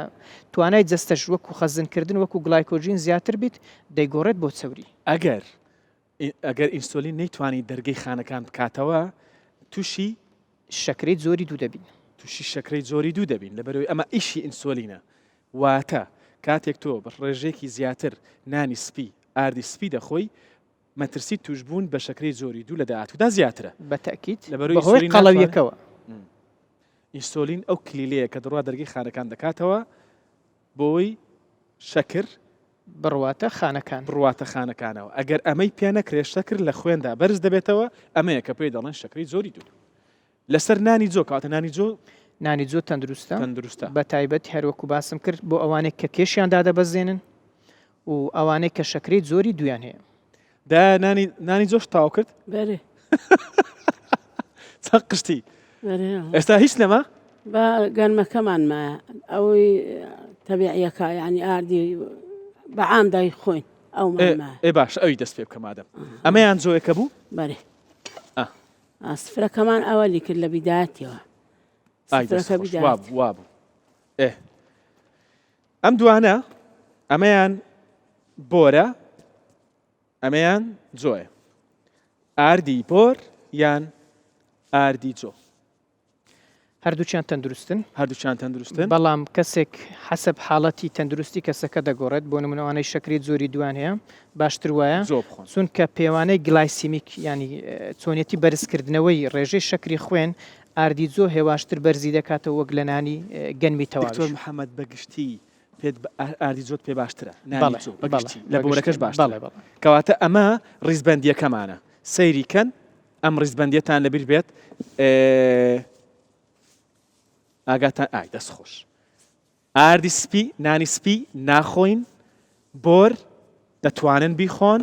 توانای جەستەش وەکو خەزنکردن وەکو گلایکۆژین زیاتر بیت دەیگۆڕێت بۆ چەوری. ئەگەر ئینسۆلین نەیتوانی دەرگەی خانەکان بکاتەوە تووشی شەکرەی زۆری دوو دەبین، تووشی شەکرەی زۆری دوو دەبین لەبەرەوەی ئەمە ئیشی ئینسۆلینە. واتە کاتێک تۆ بە ڕێژێکی زیاتر نانی سپی ئاردی سپی دەخۆی مەترسی توشبوون بە شەکرەی زۆری دوو لە داهاتوودا زیاترە بەتەکیت لەبەرەوەی بەهۆی ئینسۆلین قەڵەویەکەوە ئینسۆلین ئەو کلیلەیە کە دڕوا دەرگی خانەکان دەکاتەوە بۆی شەکر بڕواتە خانەکان بڕواتە خانەکانەوە ئەگەر ئەمەی پێ نەکرێت شەکر لە خوێندا بەرز دەبێتەوە ئەمەیە کە پێی دەڵێن شەکری زۆری دوو لەسەر نانی جۆ کاتە نانی جۆ نانی جۆ تەندروستە تەندروستە بە تایبەت هەروەکو باسم کرد بۆ ئەوانێک کە کێشیاندا دەبەزێنن و ئەوانەی کە شەکرەی زۆری دویان هەیە دا نانی جۆش تاو کرد بەرێ چەند قشتی بەرێ ئێستا هیچ نەما بە گەرمەکەمان مایە ئەوەی تەبیعیەکە یعنی ئاردی بەعام دای خۆین ئەومان مایە ئێ باش ئەوی دەست پێ بکەم ئادەم ئەمەیان جۆیەکە بوو بەرێ سفرەکەمان ئەوەلی کرد لە بیدایەتەوە سفرەکە بیدایەت وابوو ئەم دوانە ئەمەیان بۆرە ئەمەیان جۆیە ئاردی بۆر یان ئاردی جۆ هەردووچیان تەندروستن هەردووچیان تەندروستن بەڵام کەسێک حەسب حاڵەتی تەندروستی کەسەکە دەگۆڕێت بۆ نمونەوانەی شەکری زۆری دوان هەیە باشتر وایە زۆ بخۆن چونکە پێوانەی گلایسیمیک ینی چۆنیەتی بەرزکردنەوەی ڕێژەی شەکری خوێن ئاردی جۆ هێواشتر بەرزی دەکاتەوە وەک لە نانی گەنمی دکتۆر تەواوی محەممەد بەگشتی پێت ئاردی جۆت پێ باشترە بەڵێ، بەگشتی بەڵێ، لە بۆرەکەش بەگشتی، باشترە بەڵێ، بەڵێ. کەواتە ئەمە ڕیزبەندیەکەمانە سەیریکەن ئەم ڕیزبەندیەتان لەبیر بێت ئاگاتان ئای دەست خۆش ئاردی سپی نانی سپی ناخۆین بۆر دەتوانن بیخۆن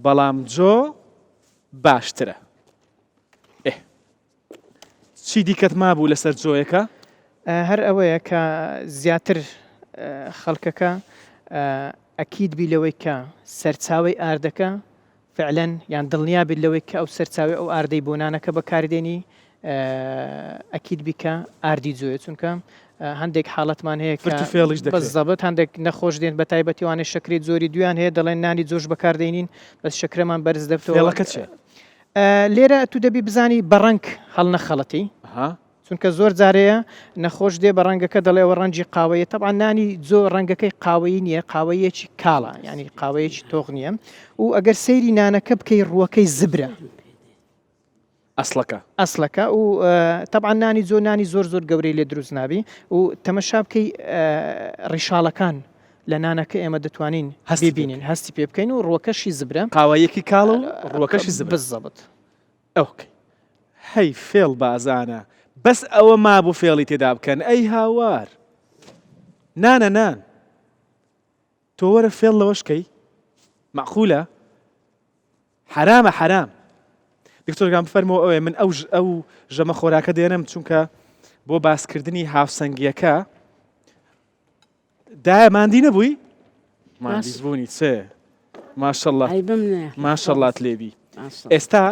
بەڵام جۆ باشترە چی دیکەت مابوو لەسەر جۆیەکە هەر ئەوەیە کە زیاتر خەڵکەکە ئەکید بی لەوەی کە سەرچاوی ئاردەکە فعلەن یان دڵنیا بیت لەوەی کە ئەو سەرچاوی ئەو ئاردەی بۆنانەکە بەکاردێنی ئەکید بیکە ئاردی جۆیە چونکە هەندێک حاڵەتمان هەیە فێڵیش دەکرێت بەزەبەت هەندێک نەخۆش دێن بە تایبەتیوانێ شەکری زۆری دویان هەیە دەڵێن نانی جۆش بەکاردێنین بەس شەکرەمان بەرز دەبێتەوە فێڵەکە چێ لێرە تو دەبی بزانی بەڕەنگ هەڵ نەخەڵەتی چونکە زۆر جارەیە نەخۆش دێ بە ڕەنگەکە دەڵێەوە ڕەنجی قاوەیە تەبعا نانی جۆ ڕەنگەکەی قاوەیی نییە قاوەیەکی کاڵە ینی قاوەیەکی تۆغ نییە و ئەگەر سەیری نانەکە بکەی ڕووەکەی زبرە ئەسلەکە و تەبعا نانی جۆ نانی زۆر زۆر گەورەی لێ دروست نابی و تەمەشا بکەی ڕیشاڵەکان لە نانەکە ئێمە دەتوانین ببینین هەستی پێ بکەین و ڕووەکەشی زبرە قاوەیەکی کاڵە و ڕووەکەشی زبر بزەبت ئەوکەی هەی فێڵ بازانە بەس ئەوە مابوو فێڵی تێدا بکەن ئەی هاوار نانە نان تۆ وەرە فێڵ لەوەشکەی معقولە حرامە حرام دکتۆرگان بفەرمەوە ئەوێ من ئەو ژەمە خۆراکە دێنم چونکە بۆ باسکردنی هاوسەنگیەکە دایە ماندی نەبووی ماندی بوونی چێ ماشەڵڵا ماشەڵڵات لێبی ئێستا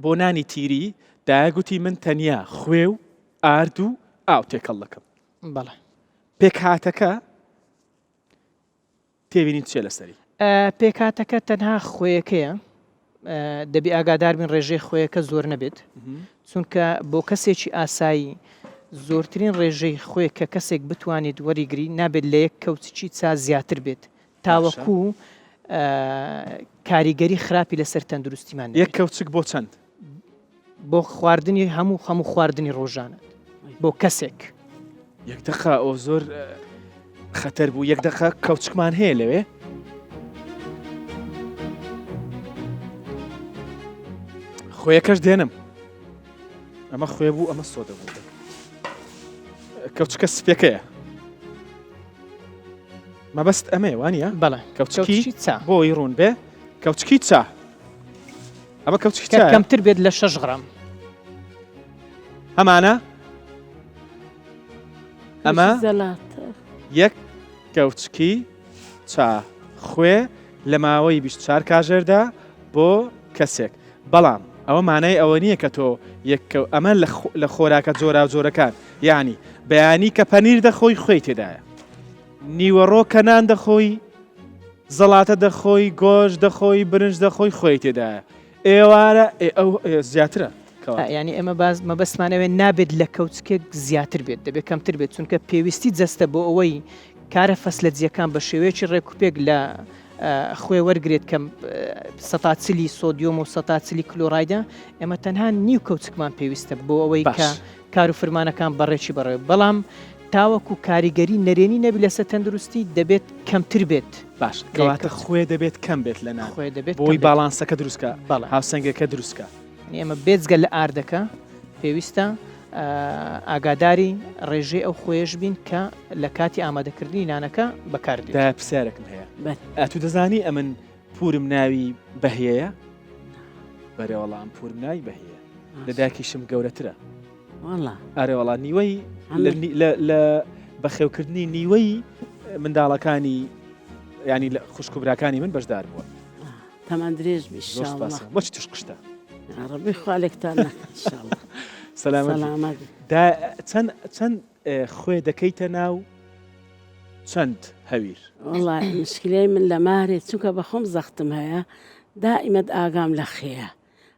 بۆ نانی تیری دایەگوتی من تەنیا خوێ و ئارد و ئاو تێکەڵ دەکەم بەڵێ پێکهاتەکە تێبینیت چێ لەسەری پێکهاتەکە تەنها خۆیەکەیە دەبی ئاگادار بین ڕێژەی خۆیەکە زۆر نەبێت چونکە بۆ کەسێکی ئاسایی زۆرترین ڕێژەی خۆی کە کەسێک بتوانێت وەریگری نابێت لە یەک کەوتچی چا زیاتر بێت تاوەکو کاریگەری خراپی لەسەر تەندروستیمان یەک کەوچک بۆ چەند بۆ خواردنی هەموو خواردنی ڕۆژانە بۆ کەسێک یەک دقە ئەو زۆر خەتەر بوو یەک دقە کەوچکمان هەیە لەوێ خۆیەکەش دێنم ئەمە خوێ بوو ئەمە سۆدە بوو کەوچکە سپێکەیە مەبەست ئەمێ وانە بەڵێ کەوچکی چا بۆی ڕوون بێ کەوچکی چا ئەمە کەوچکی کەمتر بێت لە 6 غرام هەمانە ئەمە یەک کەوچکی چا خوێ لە ماوەی 24 کاژێردا بۆ کەسێک بەڵام ئەوە مانای ئەوە نییە کە تۆ ئەمە لە خۆراکە جۆرا و جۆرەکان یعنی بەیانی کە پەنیر دەخۆی خۆی تێدایە نیوەڕۆ کەنان دەخۆی زەڵاتە دەخۆی گۆژ دەخۆی برنج دەخۆی خۆی تێدایە ئێوارە ئەو زیاترە ینی ئێمە مەبەستمانەوێ نابێت لە کەوچکێک زیاتر بێت دەبێت کەمتر بێت چونکە پێویستی جەستە بۆ ئەوەی کارە فەسلە جیەکان بە شێوەیەکی ڕێکوپێک لە خوێ وەرگێت کە سەتاچلی سۆدیۆم و سەتاچلی کلۆرایدە ئێمە تەنها نیو کەوچکمان پێویستە بۆ ئەوەی کە کار و فرمانەکان بەڕێکی بەڕێ بەڵام تاوەکو کاریگەری نەرێنی نەبی لەسەر تەندروستی دەبێت کەمتر بێت باش کەواتە خوێ دەبێت کەم بێت لە ناو خوێ دەبێت بۆی باڵانسەکە دروستکە بەڵێ هاوسەنگەکە دروستکە ئێمە بێجگە لە ئاردەکە پێویستە ئاگاداری ڕێژێ ئەو خۆیش بین کە لە کاتی ئامادەکردنی نانەکە بەکاردێت دا پرسیارێکم هەیە بەت ئەتو دەزانی ئەمن پورم ناوی بەهەیە بەرەوەڵام پورم ناوی بەهەیە لە داکیشم گەورەترە وەڵا ئارێوەڵا نیوەی لە بەخێوکردنی نیوەی منداڵەکانی ینی لە خوشکوبراکانی من بەشدار بووە تەمان درێژ بۆچی توش قشتە ڕبی خوالێکتان نەکەشڵ سەلامەت چەند خوێ دەکەیتە ناو چەند هەویر وڵای مشکلەی من لە مارێت چونکە بە خۆم زەختم هەیە دائیمەت ئاگام لە خەیە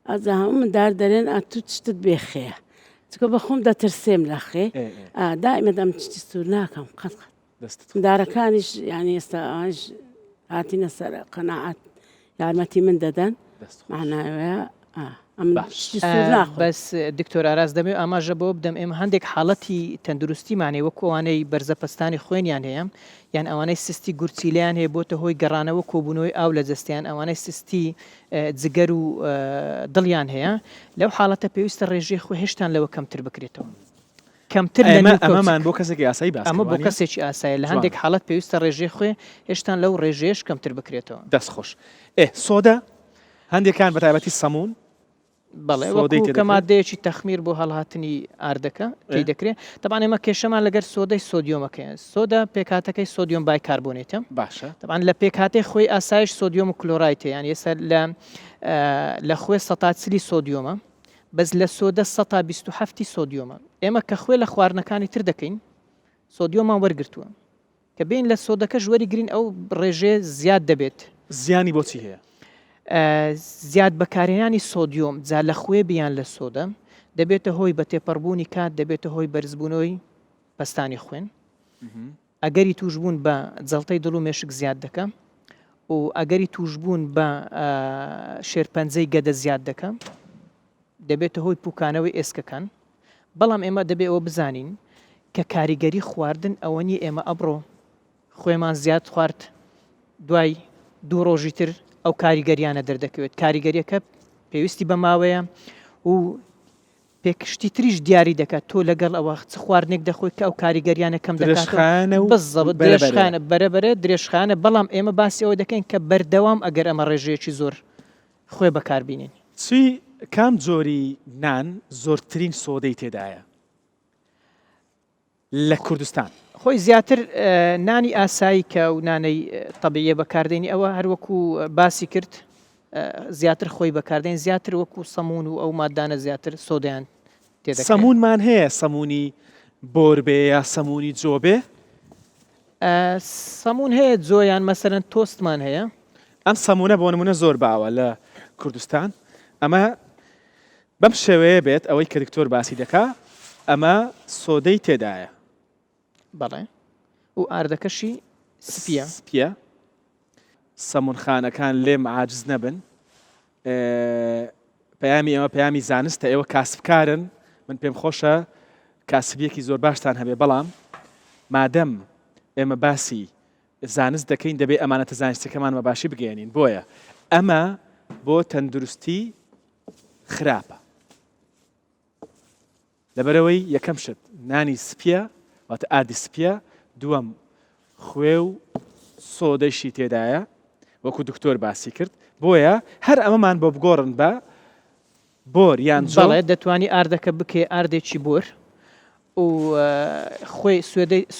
ئەجا هەموو من دار دەرێن ئەتو تشتت بێ خەیە چکە بە خۆم دەترسێم لە خێ دائیمەت ئەم تشتی سوور ناکەم قەت دارەکانیش ینی ئێستا ئاش هاتینە سەر قەناعەت یارمەتی من دەدەن معناوەیە بەس دکتۆر ئاراز دەمێ ئاماژە بۆ بدەم ئێمە هەندێک حاڵەتی تەندروستیمانێ وەکو ئەوانەی بەرزەپەستانی خوێنیان هەیە یان ئەوانەی سستی گورچیلیان هەیە بۆتە هۆی گەڕانەوە کۆبوونەوەی ئاو لە جستیان ئەوانەی سستی جگەر و دڵیان هەیە لەو حاڵەتە پێویستە ڕێژێ خۆ هێشتان لەوە کەمتر بکرێتەوە کەمتر ئەمەمان بۆ کەسێکی ئاسایی باس ئەمە بۆ کەسێکی ئاسایە لە هەندێک حاڵەت پێویستە ڕێژێ خۆ هێشتان لەو ڕێژێش کەمتر بکرێتەوە دەستخۆش سۆدا هەندێکان بەتایبەتی سەمون بەڵێ کە مادەیەکی تەخمیر بۆ هەڵهاتنی ئاردەکە پێی دەکرێت تەبان ئێمە کێشەمان لەگەر سۆدەی سۆدیۆمەکەیان سۆدا پێکاتەکەی سۆدیۆم بای کاربۆنێتە باشە تەبان لە پێکاتەی خۆی ئاسایش سۆدیۆم و کلۆرایتە یان ێستا لە خوێ سەتاچلی سۆدیۆمە بەس لە سۆدە 127 سۆدیۆمە ئێمە کە خوێ لە خواردنەکانی تر دەکەین سۆدیۆمان وەرگرتووە کە بین لە سۆدەکە ژوەری گرین ئەو ڕێژێ زیاد دەبێت زیانی بۆچی هەیە زیاد بەکارێنانی سۆدیۆم جا لە خوێ بیان لە سۆدە دەبێتە هۆی بە تێپەڕبوونی کات دەبێتە هۆی بەرزبوونەوەی پەستانی خوێن ئەگەری توشبوون بە جەڵتەی دڵ و مێشک زیاد دەکەم و ئەگەری توشبوون بە شێرپەنجەی گەدە زیاد دەکەم دەبێتە هۆی پوکانەوەی ئێسکەکان بەڵام ئێمە دەبێت ئەوە بزانین کە کاریگەری خواردن ئەوە نیە ئێمە ئەبڕۆ خوێمان زیاد خوارد دوای دوو ڕۆژی تر ئەو کاریگەریانە دەردەکەوێت کاریگەریەکە پێویستی بە ماوەیە و پێکشتی تریش دیاری دەکات تۆ لەگەڵ ئەوە چ خواردنێک دەخۆی کە ئەو کاریگەریانە کەم دەکاتەوە درێژخانە بەرەبەرە درێژخانە بەڵام ئێمە باسی ئەوە دەکەین کە بەردەوام ئەگەر ئەمە ڕێژەیەکی زۆر خۆی بەکاربینین چی کام جۆری نان زۆرترین سۆدەی تێدایە لە کوردستان خۆی زیاتر نانی ئاسایی کە و نانەی تەبیعیە بەکاردێنی ئەوە هەروەکو باسی کرد زیاتر خۆی بەکاردێن زیاتر وەکو سەمون و ئەو مادانە زیاتر سۆدەیان تێدەکەن سەمونمان هەیە سەمونی بۆربێ یا سەمونی جۆبێ سەمون هەیە جۆیان مەسەرەن تۆستمان هەیە ئەم سەمونە بۆ نمونە زۆر باوە لە کوردستان ئەمە بەم شێوەیە بێت ئەوەی کە دکتۆر باسی دەکا ئەمە سۆدەی تێدایە بەڵێ و ئاردەکەشی سپیە سەمونخانەکان لێم عاجز نەبن پەیامی ئەمە پەیامی زانستە ئێوە کاسبکارن من پێم خۆشە کاسبیەکی زۆر باشتان هەبێ بەڵام مادەم ئێمە باسی زانست دەکەین دەبێت ئەمانەتە زانستەکەمان بە باشی بگەێنین بۆیە ئەمە بۆ تەندروستی خراپە لەبەرەوەی یەکەم شت نانی سپیە واتە ئادی سپیە دووەم خوێ و سۆدەیشی تێدایە وەکو دکتۆر باسی کرد بۆیە هەر ئەمەمان بۆ بگۆڕن بە بۆر یان جەڵێ دەتوانی ئاردەکە بکێ ئاردێکی بۆر و خۆی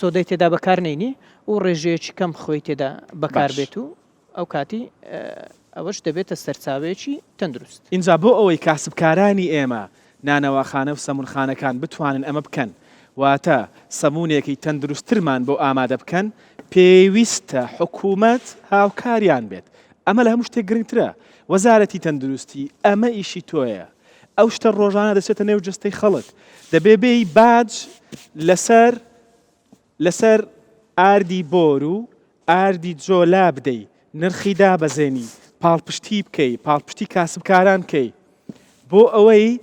سۆدەی تێدا بەکارنێنی و ڕێژەیەکی کەم خۆی تێدا بەکار بێت و ئەو کاتی ئەوەش دەبێتە سەرچاوەیەکی تەندروست اینجا بۆ ئەوەی کاسبکارانی ئێمە نانەوەخانە و سەمونخانەکان بتوانن ئەمە بکەن واتە سەمونێکی تەندروستترمان بۆ ئامادە بکەن پێویستە حکوومەت هاوکاریان بێت ئەمە لە هەموو شتێک گرنگترە وەزارەتی تەندروستی ئەمە ئیشی تۆیە ئەو شتە ڕۆژانە دەچێتە نێو جستەی خەڵک دەبێ بێی باج لەسەر ئاردی بۆر و ئاردی جۆلا بدەی نرخی دابەزێنی پاڵپشتی بکەی پاڵپشتی کاسبکاران بکەی بۆ ئەوەی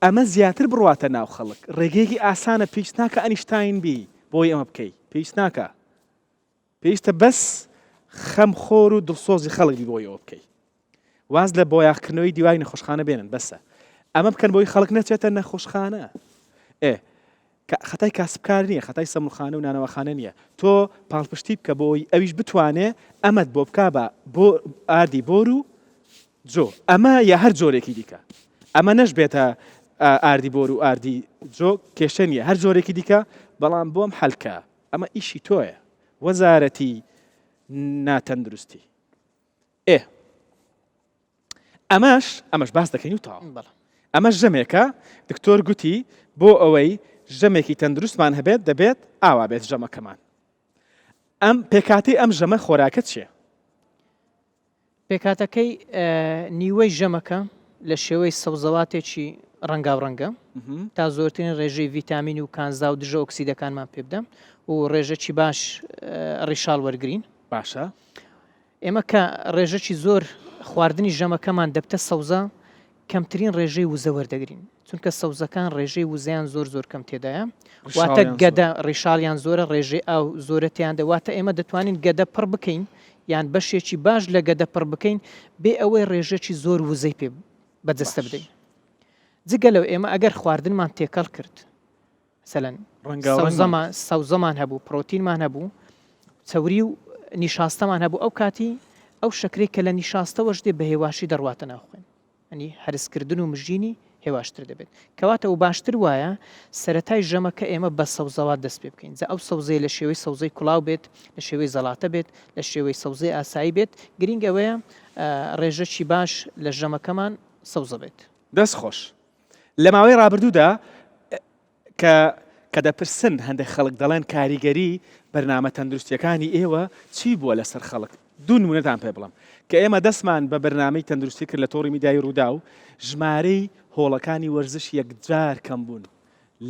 ئەمە زیاتر بڕواتە ناو خەڵک ڕێگەیەکی ئاسانە پێویست ناکە ئەنیشتاین بی بۆی ئەمە بکەی پێویست ناکە پێویستە بەس خەم خۆر و دڵسۆزی خەڵکی بۆی ئەوە بکەی واز لە بۆ یاخکردنەوەی دیوای نەخۆشخانە بێنن بەسە ئەمە بکەن بۆی خەڵک نەچێتە نەخۆشخانە خەتای کاسبکار نییە خەتای سەموخانە و نانەوەخانە نییە تۆ پاڵپشتی بکە بۆی ئەویش بتوانێ ئەمەد بۆ بک بۆ ئاردی بۆر و جۆ ئەمە یا هەر جۆرێکی دیکە ئەمە نەش بێتە ئاردی بۆر و ئاردی جۆ کێشە نیە هەر جۆرێکی دیکە بەڵام بۆم حەلکە ئەمە ئیشی تۆیە وەزارەتی ناتەندروستی ئەمەش باس دەکەین و تاو ئەمەش ژەمێکە دکتۆر گوتی بۆ ئەوەی ژەمێکی تەندروستمان هەبێت دەبێت ئاوا بێت ژەمەکەمان ئەم پێکاتی ئەم ژەمە خۆراکە چییە؟ پێکاتەکەی نیوەی ژەمەکە لە شێوەی سەوزەواتێکی ڕەنگاوڕەنگە تا زۆرترین ڕێژەی ڤیتامین و کانزا و دژە ئۆکسیدەکانمان پێ بدەم و ڕێژەکی باش ڕیشال وەرگرین باشە ئێمە کە ڕێژەکی زۆر خواردنی ژەمەکەمان دەبتە سەوزە کەمترین ڕێژەی وزە وەردەگرین چونکە سەوزەکان ڕێژەی وزیان زۆر کەم تێدایە واتە گەدە ڕیشاڵیان زۆرە ڕێژەی ئەو زۆرەتیان دەواتە ئێمە دەتوانین گەدە پڕ بکەین یان بەشێکی باش لە گەدە پڕ بکەین بێ ئەوەی ڕێژەکی زۆر وزەی پێ بەدەستە بدەین جگە لەو ئێمە ئەگەر خواردنمان تێکەڵ کرد سەلەن سەوزەمان هەبوو پرۆتینمان هەبوو چەوری و نیشاستەمان هەبوو ئەو کاتی ئەو شەکرێک کە لە نیشاستەوەش دێ بە هێواشی دەڕواتە ناوخۆین ئەنی هەرسکردن و مژینی هێواشتر دەبێت کەواتە و باشتر وایە سەرەتای ژەمەکە ئێمە بە سەوزەوات دەست پێ بکەین ئەو سەوزەی لە شێوەی سەوزەی کوڵاو بێت لە شێوەی زەڵاتە بێت لە شێوەی سەوزەی ئاسایی بێت گرنگەوەیە ڕێژەکی باش لە ژەمەکەمان سەوزە بێت دەست خۆش لە ماوەی ڕابردوودا کە دەپرسن هەندێک خەڵک دەڵێن کاریگەری بەرنامە تەندروستیەکانی ئێوە چی بووە لەسەر خەڵک دوو نمونەتان پێ بڵم کە ئێمە دەستمان بە بەرنامەی تەندروستی کرد لە تۆڕی میدیای ڕوودا و ژمارەی هۆڵەکانی وەرزش یەکجار کەم بوون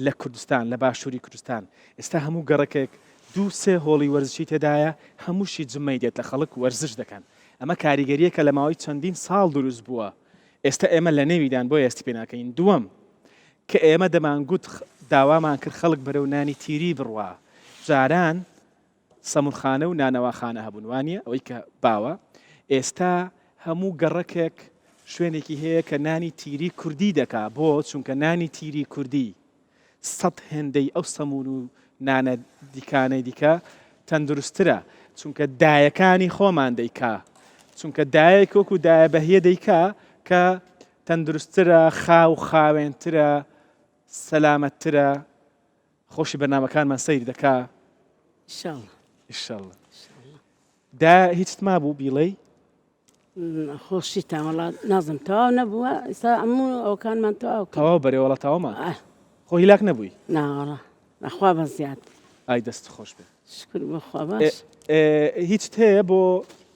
لە کوردستان لە باشووری کوردستان ئێستا هەموو گەڕەکێک دوو سێ هۆڵی وەرزشی تێدایە هەمووشی جمەی دێت لە خەڵک وەرزش دەکەن ئەمە کاریگەریەکە لە ماوەی چەندین ساڵ دروست بووە ئێستا ئێمە لە نێویدان بۆ ئێستی پێ ناکەین دووەم کە ئێمە دەمانگوت داوامان کرد خەڵک بەرەو نانی تیری بڕوا جاران سەموخانە و نانەواخانە هەبوون وانە ئەوەی کە باوە ئێستا هەموو گەڕەکێک شوێنێکی هەیە کە نانی تیری کوردی دەکا بۆ چونکە نانی تیری کوردی سەد هێندەی ئەو سەمون و نانە دیکانەی دیکە تەندروسترە چونکە دایەکانی خۆمان دەیکا چونکە دایەک وەکو دایە بەهیە دەیکا کە تەندروسترە خاو خاوێنترە سەلامەتترە خۆشی بەرنامەکانمان سەیر دەکا ئیشەڵڵا دا هیچت ما بوو بیڵێ خۆشیتان وڵات نازم تەواو نەبووە ئێستا هەموو ئەوکانمان تەواو بەرێوەڵە تاوامان خۆ هیلاک نەبووی ناوەڵە نەخوا بە زیاد ئای دەست خۆش بێ شکر بخوا باش هیچ هەیە بۆ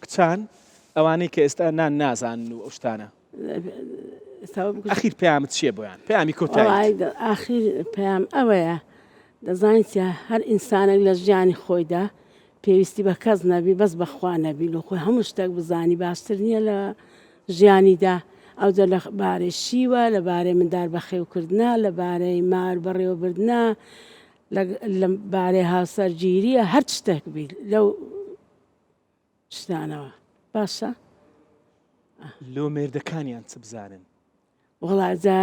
کچان ئەوانەی کە ئێستا نان نازان و ئەو شتانە ئەخیر پەیامت چییە بۆیان پەیامی کۆتایی ئاخیر پەیام ئەوەیە دەزانیتە هەر ئینسانێک لە ژیانی خۆیدا پێویستی بە کەس نەبی بەس بەخوا نەبی لە خۆی هەموو شتێک بزانی باشتر نییە لە ژیانیدا ئەوجە لە بارەی شیوە لە بارەی مندار بەخێوکردنا لە بارەی مار بەڕێوەبردنا لە بارەی هاوسەرگیریە هەر شتێک بیت لەو شتانەوە باشە لۆ مێردەکانیان چ بزانن وڵاجا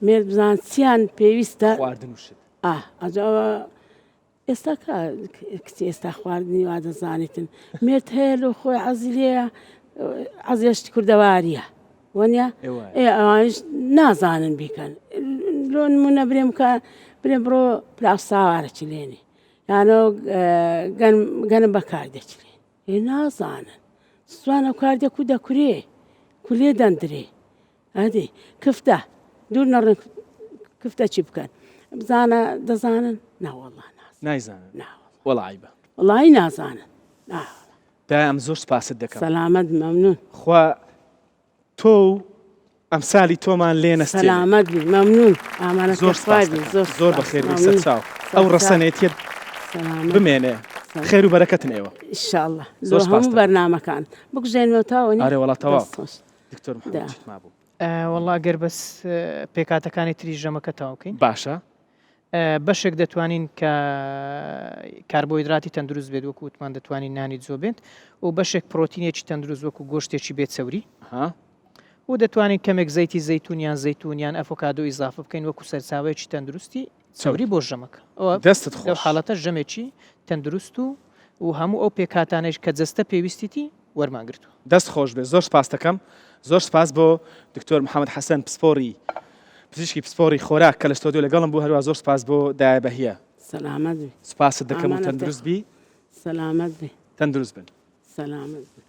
مێرد بزان چیان پێویستە خواردن وشت ئەجاوە ئێستا کچی ئێستا خواردنی وا دەزانێتن مێرد هەیە لە خۆی عەزی لێیە عەزیشتی کوردەواریە وەنیا ئەوانش نازانن بیکەن لۆ نمونە برێم بڕۆ پلاساوارەکی لێنێ یانە گەنم بەکار دەچێ نازانن سوانە کاردێک و دەکورێ کولێ دەندرێ ئەدێ کفتە دوور نەڕن کفتە چی بکەن بزانە دەزانن ناوەڵا نایزانن وەڵی بە وڵی نازانن دا ئەم زۆر سپاست دەکەم سەلامەت مەمنون خوا تۆ ئەمسالی تۆمان لێنە سەلامەت بی مەمنون ئامانە زۆر زۆر بەخێر سەر چاو ئەو ڕەسەنێتیت بمێنێ خێر و بەرەکەتن ئێوە ئینشاءالله زۆر لۆ سپاس هەموو بەرنامەکان بکوژێنەوە تاوەنی ئارێ وڵات تەواو دەست دکتۆر دا. محەممەد چیت مابوو وەڵا گەر بەس پێکاتەکانی تری ژەمەکە تاوکەین باشە بەشێک دەتوانین کە کاربۆیدراتی تەندروست بێت وەکو وتمان دەتوانین نانی جۆ بێت و بەشێک پرۆتینێکی تەندروست وەکو گۆشتێکی بێت چەوری ها و دەتوانین کەمێک زەیتی زەیتونیان زەیتونیان ئەفۆکادۆ ئیزافە بکەین وەکو سەرچاوەیەکی تەندروستی چەوری بۆ ژەمەکە دەستت لەو خۆش حاڵەتە ژەمێکی تەندروست و هەموو ئەو پێکاتانێش کە جەستە پێویستیتی وەرماگرتووە دەست خۆش بێ زۆر سپاس دەکەم زۆر سپاس بۆ دکتۆر محەممەد حەسەن پسپۆری پزیشکی پسپۆری خۆراک کە لە ستۆدیۆ لەگەڵم بوو هەروە زۆر سپاس بۆ دایە بەهیە سەلامەت بێ سپاست دەکەم و ئامانەتە. تەندروست بی سەلامەت بێ تەندروست بن سەلامەت بێ